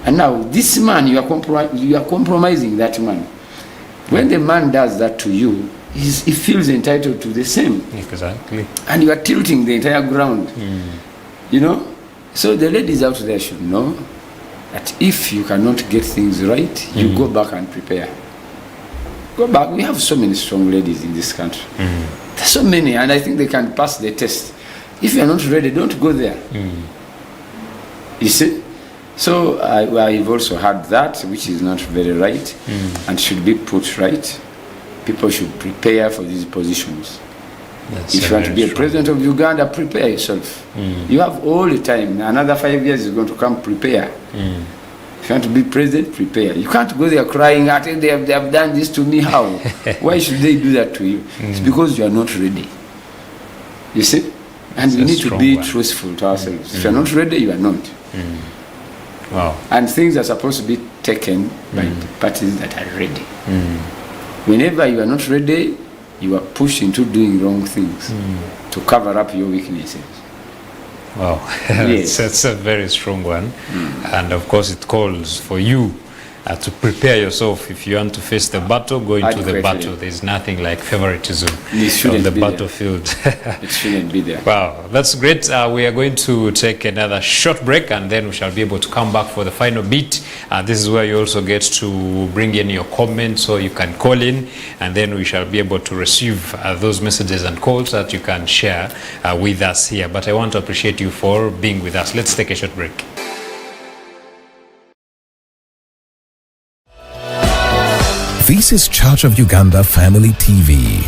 B: And now this man, you are compromising that man. When the man does that to you, he feels entitled to the same.
A: Exactly.
B: And you are tilting the entire ground. You know? So the ladies out there should know that if you cannot get things right, you go back and prepare. Go back. We have so many strong ladies in this country. There's so many, and I think they can pass the test. If you are not ready, don't go there. You see? So I've also had that, which is not very right and should be put right. People should prepare for these positions. If you want to be a president of Uganda, prepare yourself. You have all the time. Another 5 years is going to come, prepare. If you want to be president, prepare. You can't go there crying, they have done this to me, how? Why should they do that to you? It's because you are not ready. You see? And we need to be truthful to ourselves. If you are not ready, you are not.
A: Wow.
B: And things are supposed to be taken by the parties that are ready. Whenever you are not ready, you are pushed into doing wrong things to cover up your weaknesses.
A: Wow.
B: Yes.
A: That's a very strong one. And of course it calls for you to prepare yourself. If you want to face the battle, go into the battle. There's nothing like favoritism on the battlefield.
B: It shouldn't be there.
A: Wow, that's great. We are going to take another short break and then we shall be able to come back for the final bit. This is where you also get to bring in your comments, so you can call in and then we shall be able to receive those messages and calls that you can share with us here. But I want to appreciate you for being with us. Let's take a short break.
C: This is Church of Uganda Family TV.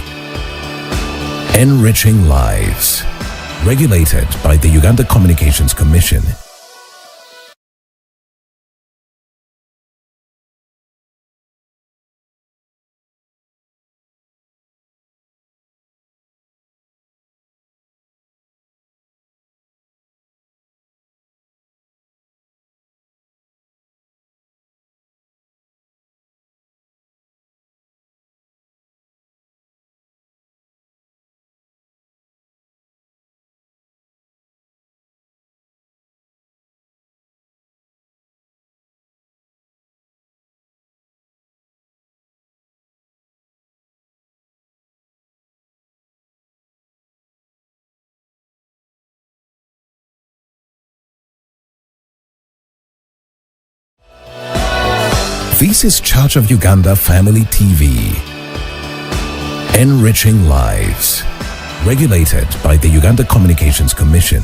C: Enriching lives. Regulated by the Uganda Communications Commission. This is Church of Uganda Family TV. Enriching lives. Regulated by the Uganda Communications Commission.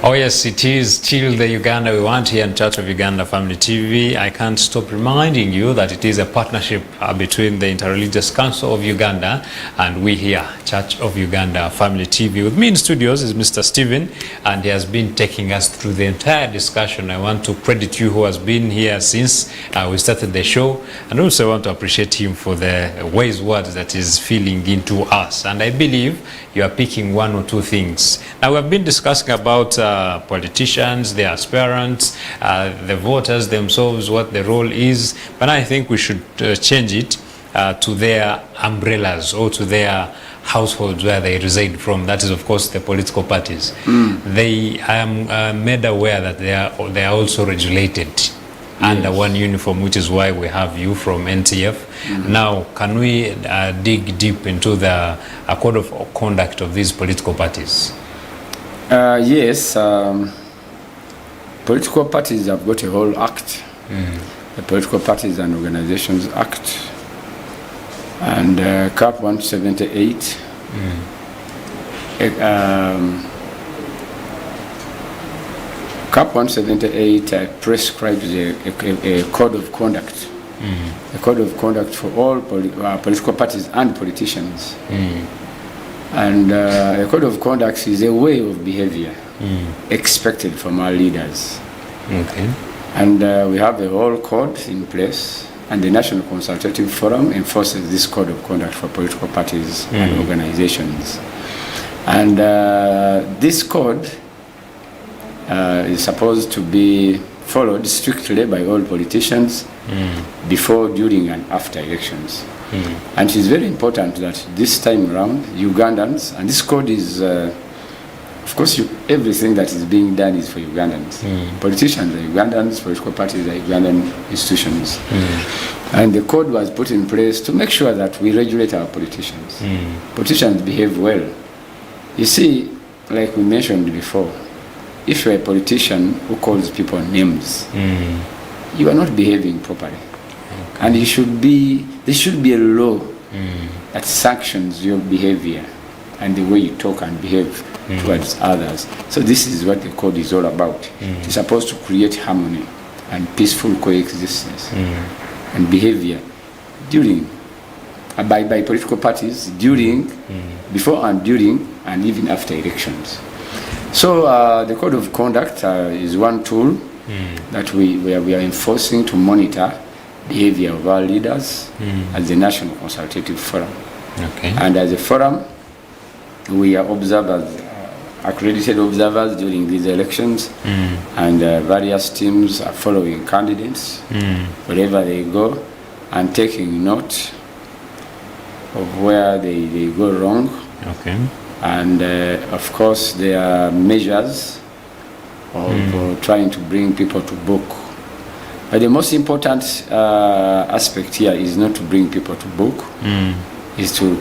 A: Oh yes, it is still the Uganda We Want here in Church of Uganda Family TV. I can't stop reminding you that it is a partnership between the Interreligious Council of Uganda and we here, Church of Uganda Family TV. With me in studios is Mr. Stephen, and he has been taking us through the entire discussion. I want to credit you who has been here since we started the show, and also want to appreciate him for the wise words that he's feeling into us. And I believe you are picking one or two things. Now we have been discussing about politicians, their aspirants, the voters themselves, what the role is, but I think we should change it to their umbrellas or to their households where they reside from. That is, of course, the political parties. They I am made aware that they are also regulated under one uniform, which is why we have you from NTF. Now, can we dig deep into the code of conduct of these political parties?
B: Yes, political parties have got a whole act, the Political Parties and Organizations Act, and CAP 178. CAP 178 prescribes a code of conduct, a code of conduct for all political parties and politicians. And a code of conduct is a way of behavior expected from our leaders.
A: Okay.
B: And we have a whole code in place, and the National Consultative Forum enforces this code of conduct for political parties and organizations. And this code is supposed to be followed strictly by all politicians before, during, and after elections. And it is very important that this time around, Ugandans, and this code is, of course, everything that is being done is for Ugandans. Politicians are Ugandans, political parties are Ugandan institutions. And the code was put in place to make sure that we regulate our politicians. Politicians behave well. You see, like we mentioned before, if you're a politician who calls people names, you are not behaving properly. And there should be a law that sanctions your behavior and the way you talk and behave towards others. So this is what the code is all about. It's supposed to create harmony and peaceful coexistence and behavior during, by political parties, during, before and during, and even after elections. So the code of conduct is one tool that we are enforcing to monitor behavior of our leaders as the National Consultative Forum.
A: Okay.
B: And as a forum, we are observers, accredited observers during these elections, and various teams are following candidates wherever they go and taking note of where they go wrong.
A: Okay.
B: And of course, there are measures of trying to bring people to book. But the most important aspect here is not to bring people to book, is to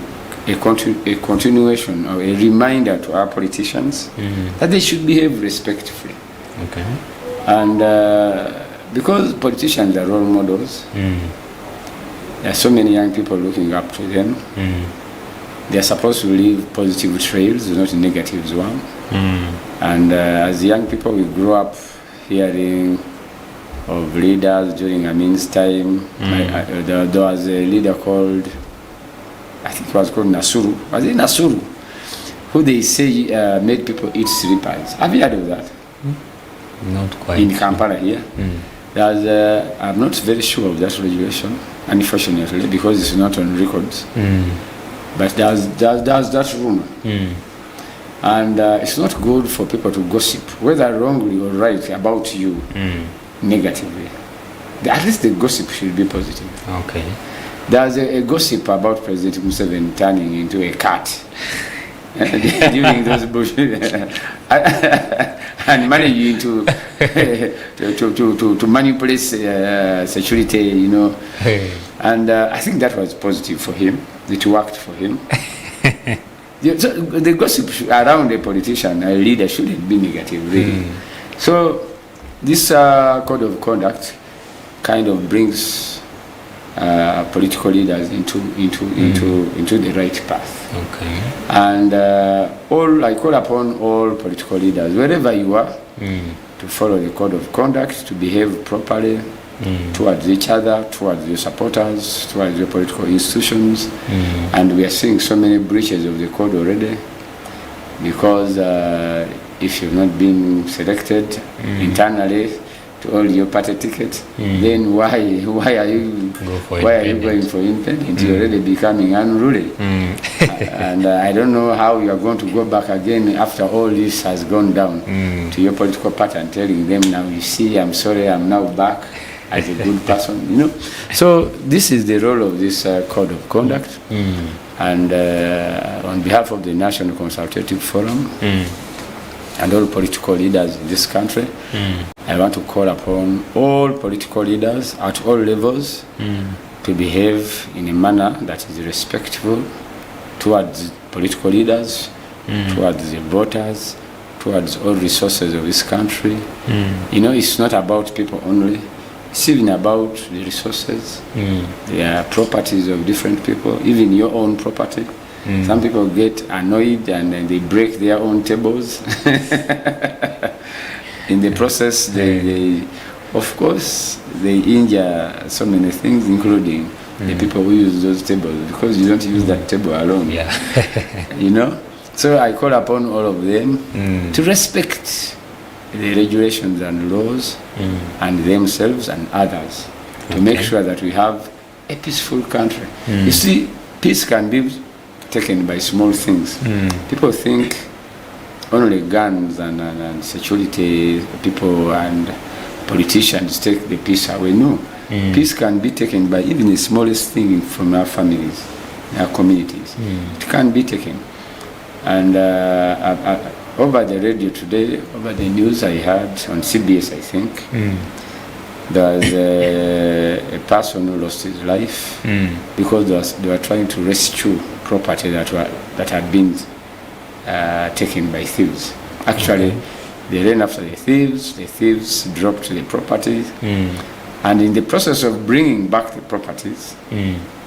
B: a continuation or a reminder to our politicians that they should behave respectfully.
A: Okay.
B: And because politicians are role models, there are so many young people looking up to them. They are supposed to leave positive trails, not negative ones. And as young people, we grow up hearing of leaders during Amin's time. There was a leader called, I think it was called Nasuru. Was it Nasuru? Who they say made people eat slippers. Have you heard of that?
A: Not quite.
B: In Kampala here. There's, I'm not very sure of that regulation, unfortunately, because it's not on records. But there's that rumor. And it's not good for people to gossip, whether wrongly or right, about you negatively. At least the gossip should be positive.
A: Okay.
B: There's a gossip about President Museveni turning into a cat during those bullshit and managing to manipulate security, you know. And I think that was positive for him. It worked for him. So the gossip around a politician, a leader, shouldn't be negative, really. So this code of conduct kind of brings political leaders into the right path.
A: Okay.
B: And I call upon all political leaders, wherever you are, to follow the code of conduct, to behave properly towards each other, towards your supporters, towards your political institutions. And we are seeing so many breaches of the code already, because if you've not been selected internally to hold your party ticket, then why are you going for independent? You're already becoming unruly. And I don't know how you are going to go back again after all this has gone down to your political party and telling them, now you see, I'm sorry, I'm now back as a good person, you know. So this is the role of this code of conduct. And on behalf of the National Consultative Forum and all political leaders in this country, I want to call upon all political leaders at all levels to behave in a manner that is respectful towards political leaders, towards the voters, towards all resources of this country. You know, it's not about people only. It's even about the resources, the properties of different people, even your own property. Some people get annoyed and then they break their own tables. In the process, they of course, they injure so many things, including the people who use those tables, because you don't use that table alone. You know? So I call upon all of them to respect the regulations and laws and themselves and others, to make sure that we have a peaceful country. You see, peace can be taken by small things. People think only guns and security people and politicians take the peace away. No. Peace can be taken by even the smallest thing from our families, our communities. It can be taken. And over the radio today, over the news I heard on CBS, I think, there was a person who lost his life because they were trying to rescue property that had been taken by thieves. Actually, they ran after the thieves dropped the property, and in the process of bringing back the properties,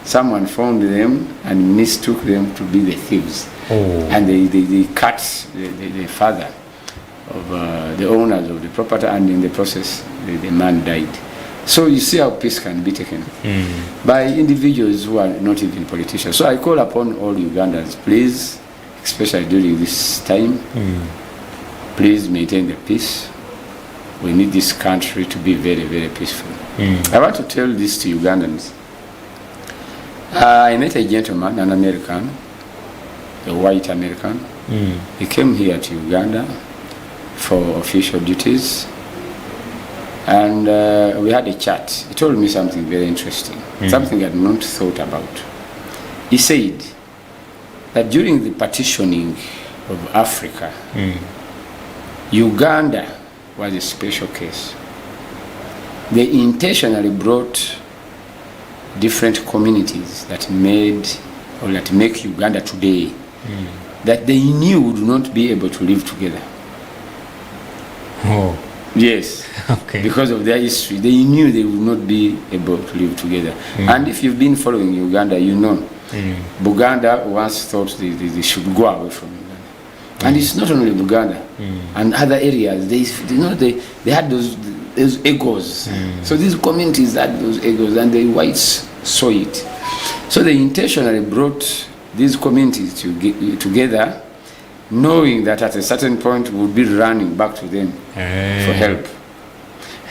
B: someone found them and mistook them to be the thieves. And they cut the father of the owners of the property, and in the process, the man died. So you see how peace can be taken by individuals who are not even politicians. So I call upon all Ugandans, please, especially during this time, please maintain the peace. We need this country to be very, very peaceful. I want to tell this to Ugandans. I met a gentleman, an American, a white American. He came here to Uganda for official duties, and we had a chat. He told me something very interesting, something I had not thought about. He said that during the partitioning of Africa, Uganda was a special case. They intentionally brought different communities that make Uganda today, that they knew would not be able to live together. Yes. Because of their history, they knew they would not be able to live together. And if you've been following Uganda, you know, Buganda once thought they should go away from Uganda. And it's not only Buganda and other areas. They had those egos. So these communities had those egos, and the whites saw it. So they intentionally brought these communities together, knowing that at a certain point we would be running back to them for help.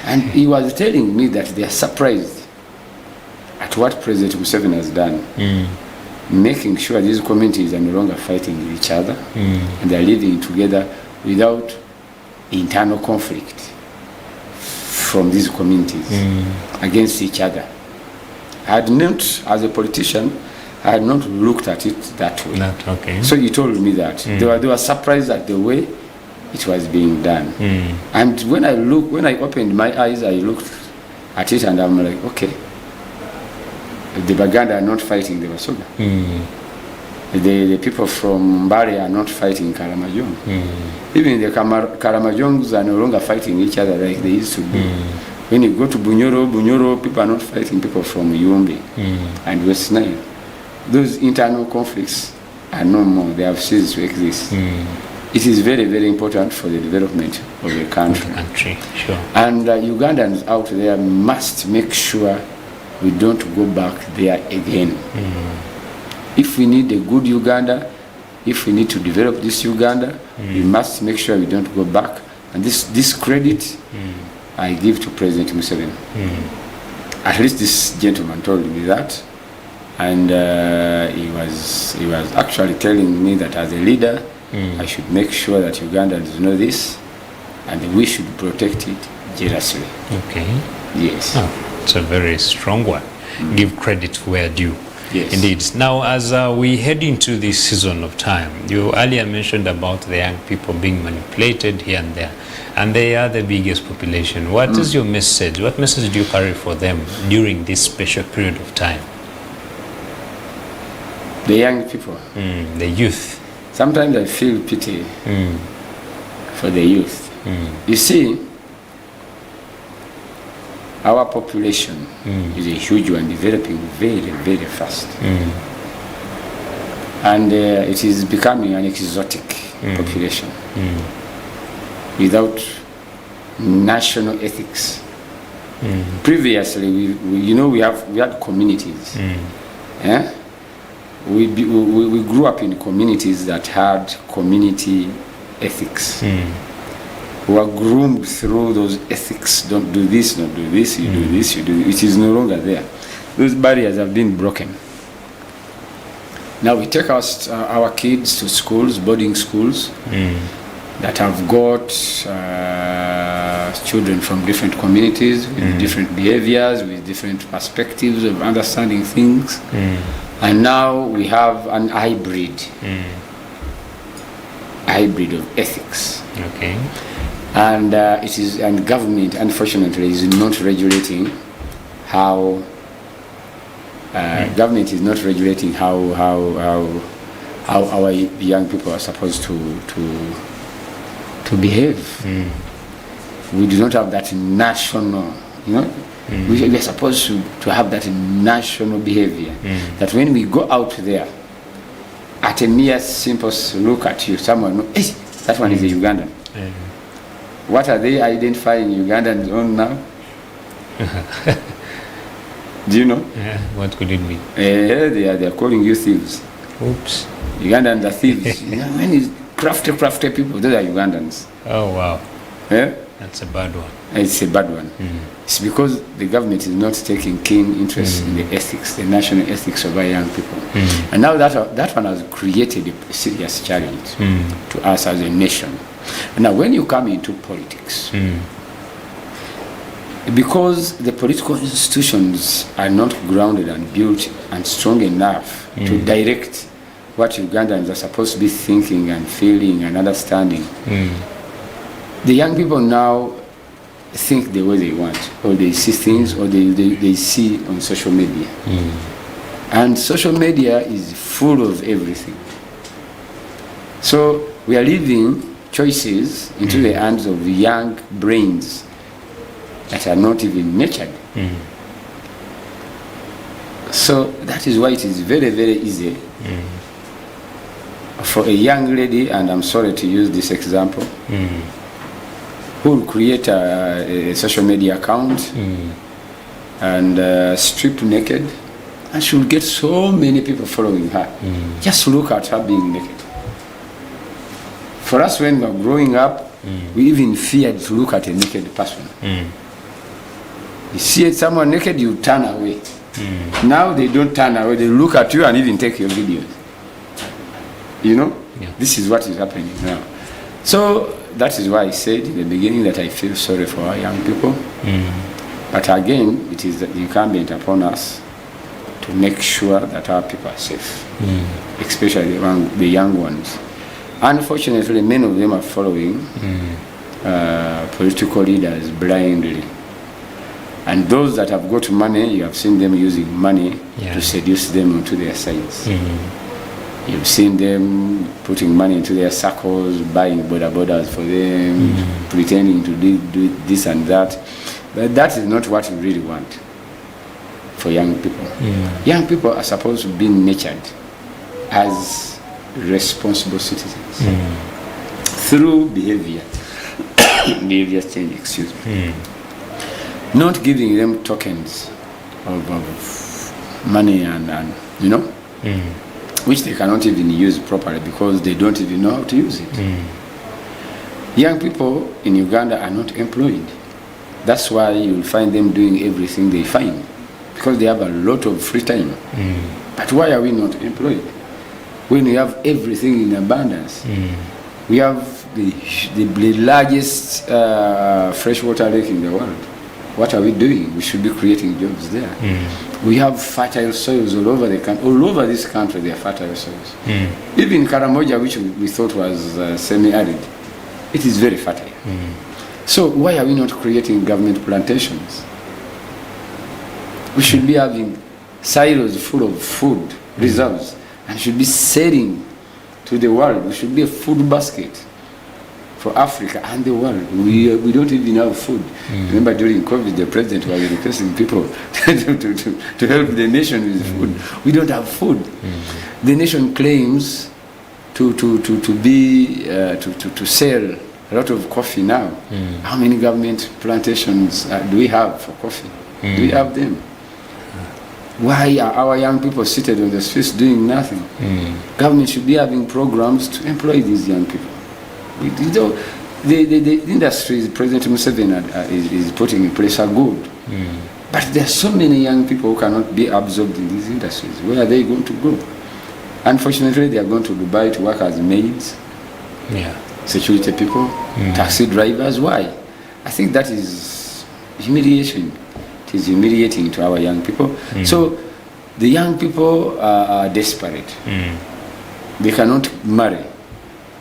B: And he was telling me that they are surprised at what President Museveni has done, making sure these communities are no longer fighting with each other, and they are living together without internal conflict from these communities against each other. I had not, as a politician, I had not looked at it that way. So he told me that they were surprised at the way it was being done. And when I opened my eyes, I looked at it and I'm like, okay, the Baganda are not fighting the Basoga. The people from Mbale are not fighting Karamajong. Even the Karamajongs are no longer fighting each other like they used to be. When you go to Bunyoro, people are not fighting people from Yumbi and West Nile. Those internal conflicts are no more. They have ceased to exist. It is very, very important for the development of the country.
A: Sure.
B: And Ugandans out there must make sure we don't go back there again. If we need a good Uganda, if we need to develop this Uganda, we must make sure we don't go back. And this credit I give to President Museveni. At least this gentleman told me that. And he was actually telling me that as a leader, I should make sure that Ugandans know this, and we should protect it jealously.
A: Okay.
B: Yes.
A: Oh, it's a very strong one. Give credit where due.
B: Yes.
A: Indeed. Now, as we head into this season of time, you earlier mentioned about the young people being manipulated here and there, and they are the biggest population. What is your message? What message do you carry for them during this special period of time?
B: The young people.
A: The youth.
B: Sometimes I feel pity for the youth. You see, our population is a huge one, developing very, very fast. And it is becoming an exotic population without national ethics. Previously, we had communities. Yeah? We grew up in communities that had community ethics. We were groomed through those ethics. Don't do this, don't do this, you do this, you do this. It is no longer there. Those barriers have been broken. Now we take our kids to schools, boarding schools, that have got children from different communities with different behaviors, with different perspectives of understanding things. And now we have an hybrid of ethics.
A: Okay.
B: And government, unfortunately, is not regulating how government is not regulating how our young people are supposed to behave. We do not have that national, we are supposed to have that national behavior. That when we go out there, at a mere simple look at you, someone knows, hey, that one is a Ugandan. What are they identifying Ugandans on now? Do you know?
A: What could it be?
B: They are calling you thieves.
A: Oops.
B: Ugandans are thieves. When is crafty people, those are Ugandans.
A: Oh, wow.
B: Yeah?
A: That's a bad one.
B: It's a bad one. It's because the government is not taking keen interest in the ethics, the national ethics of our young people. And now that one has created a serious challenge to us as a nation. And now when you come into politics, because the political institutions are not grounded and built and strong enough to direct what Ugandans are supposed to be thinking and feeling and understanding, the young people now think the way they want, or they see things, or they see on social media. And social media is full of everything. So we are leaving choices into the hands of young brains that are not even nurtured. So that is why it is very, very easy for a young lady, and I'm sorry to use this example, who will create a social media account and strip naked, and she will get so many people following her. Just look at her being naked. For us, when we were growing up, we even feared to look at a naked person. You see someone naked, you turn away. Now they don't turn away, they look at you and even take your videos. You know?
A: Yeah.
B: This is what is happening now. So that is why I said in the beginning that I feel sorry for our young people. But again, it is incumbent upon us to make sure that our people are safe, especially among the young ones. Unfortunately, many of them are following political leaders blindly. And those that have got money, you have seen them using money to seduce them onto their sides. You've seen them putting money into their circles, buying bodas for them, pretending to do this and that. But that is not what we really want for young people. Young people are supposed to be nurtured as responsible citizens through behavior change, excuse me. Not giving them tokens of money and you know, which they cannot even use properly because they don't even know how to use it. Young people in Uganda are not employed. That's why you'll find them doing everything they find, because they have a lot of free time. But why are we not employed? When we have everything in abundance. We have the largest freshwater lake in the world. What are we doing? We should be creating jobs there. We have fertile soils all over the country. All over this country, there are fertile soils. Even Karamoja, which we thought was semi-arid, it is very fertile. So why are we not creating government plantations? We should be having silos full of food reserves and should be selling to the world. We should be a food basket for Africa and the world. We don't even have food. Remember during COVID, the president was requesting people to help the nation with food. We don't have food. The nation claims to sell a lot of coffee now. How many government plantations do we have for coffee? Do we have them? Why are our young people seated on the streets doing nothing? Government should be having programs to employ these young people. The industries President Museveni is putting in place are good. But there are so many young people who cannot be absorbed in these industries. Where are they going to go? Unfortunately, they are going to Dubai to work as maids, security people, taxi drivers. Why? I think that is humiliation. It is humiliating to our young people. So the young people are desperate. They cannot marry,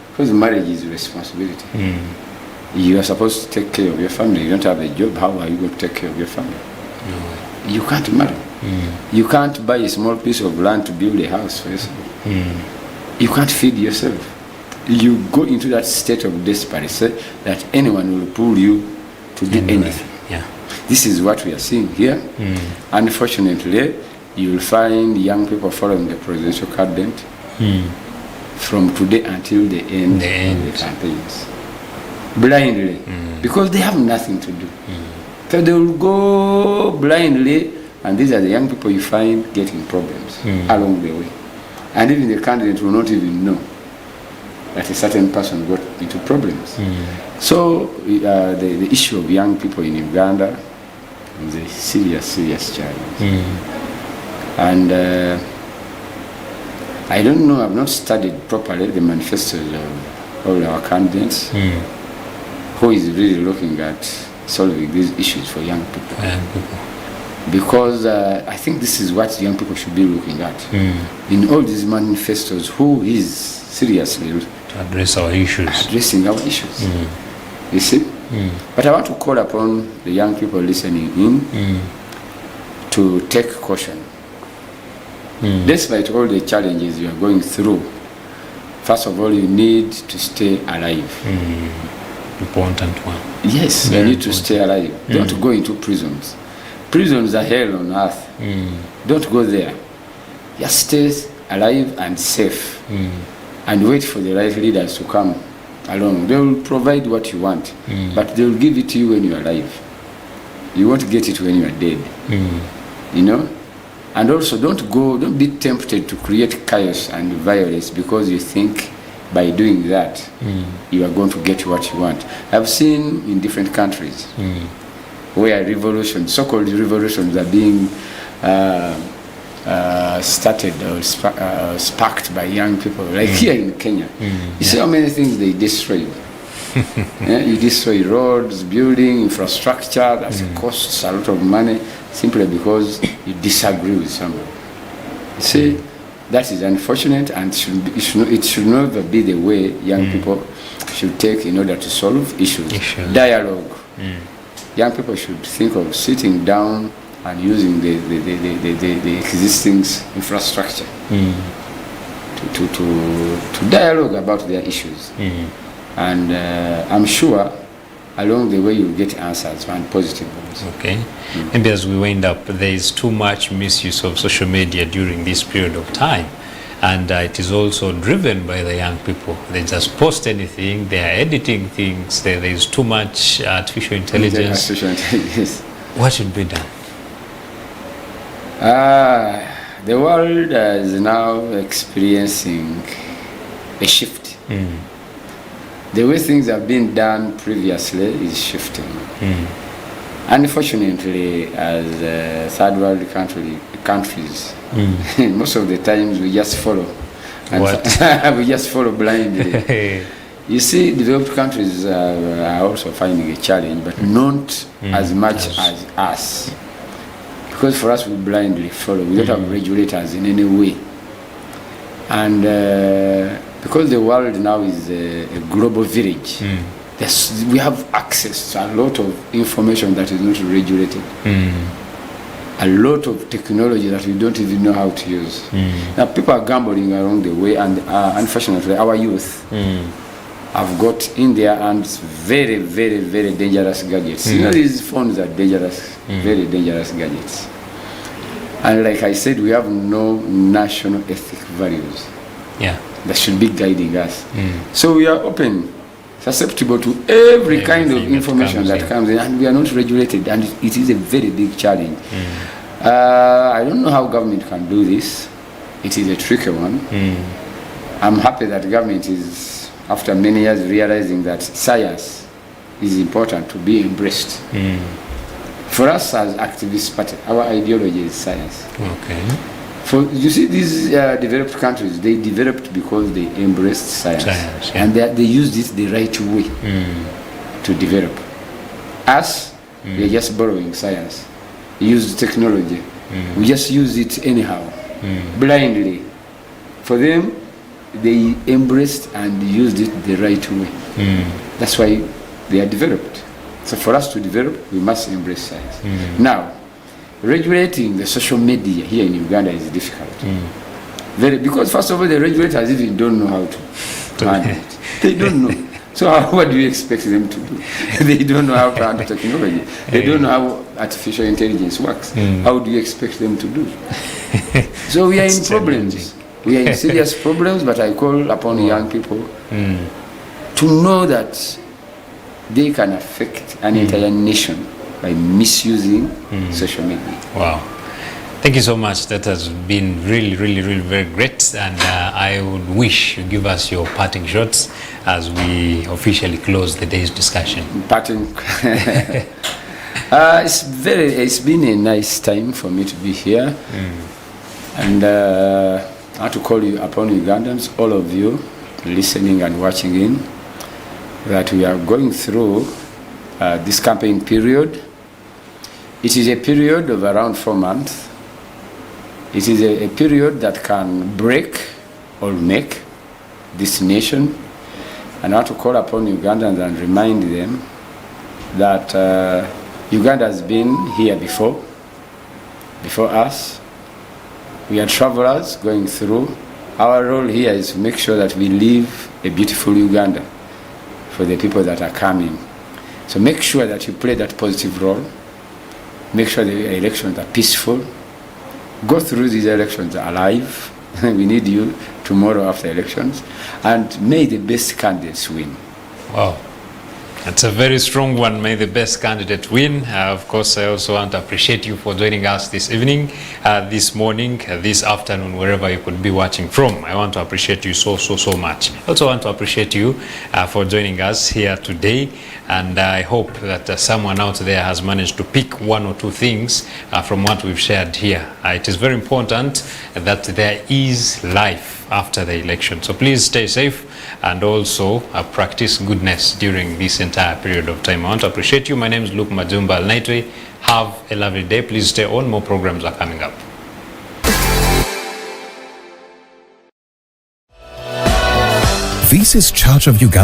B: because marriage is a responsibility. You are supposed to take care of your family. You don't have a job. How are you going to take care of your family? No. You can't marry. You can't buy a small piece of land to build a house for yourself. You can't feed yourself. You go into that state of desperation that anyone will pull you to do anything. This is what we are seeing here. Unfortunately, you will find young people following the presidential candidate from today until the end of the campaigns. Blindly. Because they have nothing to do. So they will go blindly, and these are the young people you find getting problems along the way. And even the candidate will not even know that a certain person got into problems. So the issue of young people in Uganda is a serious challenge. And I don't know, I've not studied properly the manifestos of all our candidates. Who is really looking at solving these issues for young people. Because I think this is what young people should be looking at. In all these manifestos, who is seriously
A: to address our issues.
B: Addressing our issues. You see? But I want to call upon the young people listening in to take caution. Despite all the challenges you are going through, first of all, you need to stay alive.
A: Important one.
B: Yes, you need to stay alive. Don't go into prisons. Prisons are hell on earth. Don't go there. Just stay alive and safe. and wait for the right leaders to come along. They will provide what you want, but they will give it to you when you are alive. You won't get it when you are dead. You know? And also don't be tempted to create chaos and violence because you think by doing that you are going to get what you want. I've seen in different countries where revolutions, so-called revolutions, are being started or sparked by young people, like here in Kenya. You see how many things they destroyed. You destroy roads, building, infrastructure that costs a lot of money simply because you disagree with someone. You see, that is unfortunate, and it should never be the way young people should take in order to solve issues. Dialogue. Young people should think of sitting down and using the existing infrastructure to dialogue about their issues. And I'm sure along the way you'll get answers and positive ones.
A: Okay. Maybe as we wind up, there is too much misuse of social media during this period of time. And it is also driven by the young people. They just post anything, they are editing things, there is too much artificial intelligence. What should be done?
B: The world is now experiencing a shift. The way things have been done previously is shifting. Unfortunately, as third world countries, most of the times we just follow. And we just follow blindly. You see, developed countries are also finding a challenge, but not as much as us. Because for us, we blindly follow. We don't have regulators in any way. And because the world now is a global village, we have access to a lot of information that is not regulated. A lot of technology that we don't even know how to use. Now people are gambling along the way, and unfortunately our youth have got in their hands very, very, very dangerous gadgets. You know, these phones are dangerous, very dangerous gadgets. And like I said, we have no national ethic values that should be guiding us. So we are open, susceptible to every kind of information that comes in, and we are not regulated, and it is a very big challenge. I don't know how government can do this. It is a tricky one. I'm happy that government is, after many years, realizing that science is important to be embraced. For us as activist party, our ideology is science. You see, these developed countries, they developed because they embraced science. And they used it the right way to develop. Us, we are just borrowing science. We use technology. We just use it anyhow, blindly. For them, they embraced and used it the right way. That's why they are developed. So for us to develop, we must embrace science. Now, regulating the social media here in Uganda is difficult. Because first of all, the regulators even don't know how to handle it. They don't know. So what do you expect them to do? They don't know how to handle technology. They don't know how artificial intelligence works. How do you expect them to do? So we are in problems. We are in serious problems, but I call upon young people to know that they can affect an entire nation by misusing social media.
A: Wow. Thank you so much. That has been really, really, really very great. And I would wish you give us your parting shots as we officially close the day's discussion.
B: Parting. It's been a nice time for me to be here. And I want to call you upon Ugandans, all of you listening and watching in, that we are going through this campaign period. It is a period of around 4 months. It is a period that can break or make this nation. And I want to call upon Ugandans and remind them that Uganda has been here before us. We are travelers going through. Our role here is to make sure that we live a beautiful Uganda for the people that are coming. So make sure that you play that positive role. Make sure the elections are peaceful. Go through these elections alive, We need you tomorrow after elections. And may the best candidates win.
A: Wow. That's a very strong one. May the best candidate win. Of course, I also want to appreciate you for joining us this evening, this morning, this afternoon, wherever you could be watching from. I want to appreciate you so much. I also want to appreciate you for joining us here today. And I hope that someone out there has managed to pick one or two things from what we've shared here. It is very important that there is life after the election. So please stay safe and also practice goodness during this entire period of time. I want to appreciate you. My name is Luke Majumba. Have a lovely day. Please stay on. More programs are coming up.
C: This is Charge of Uganda.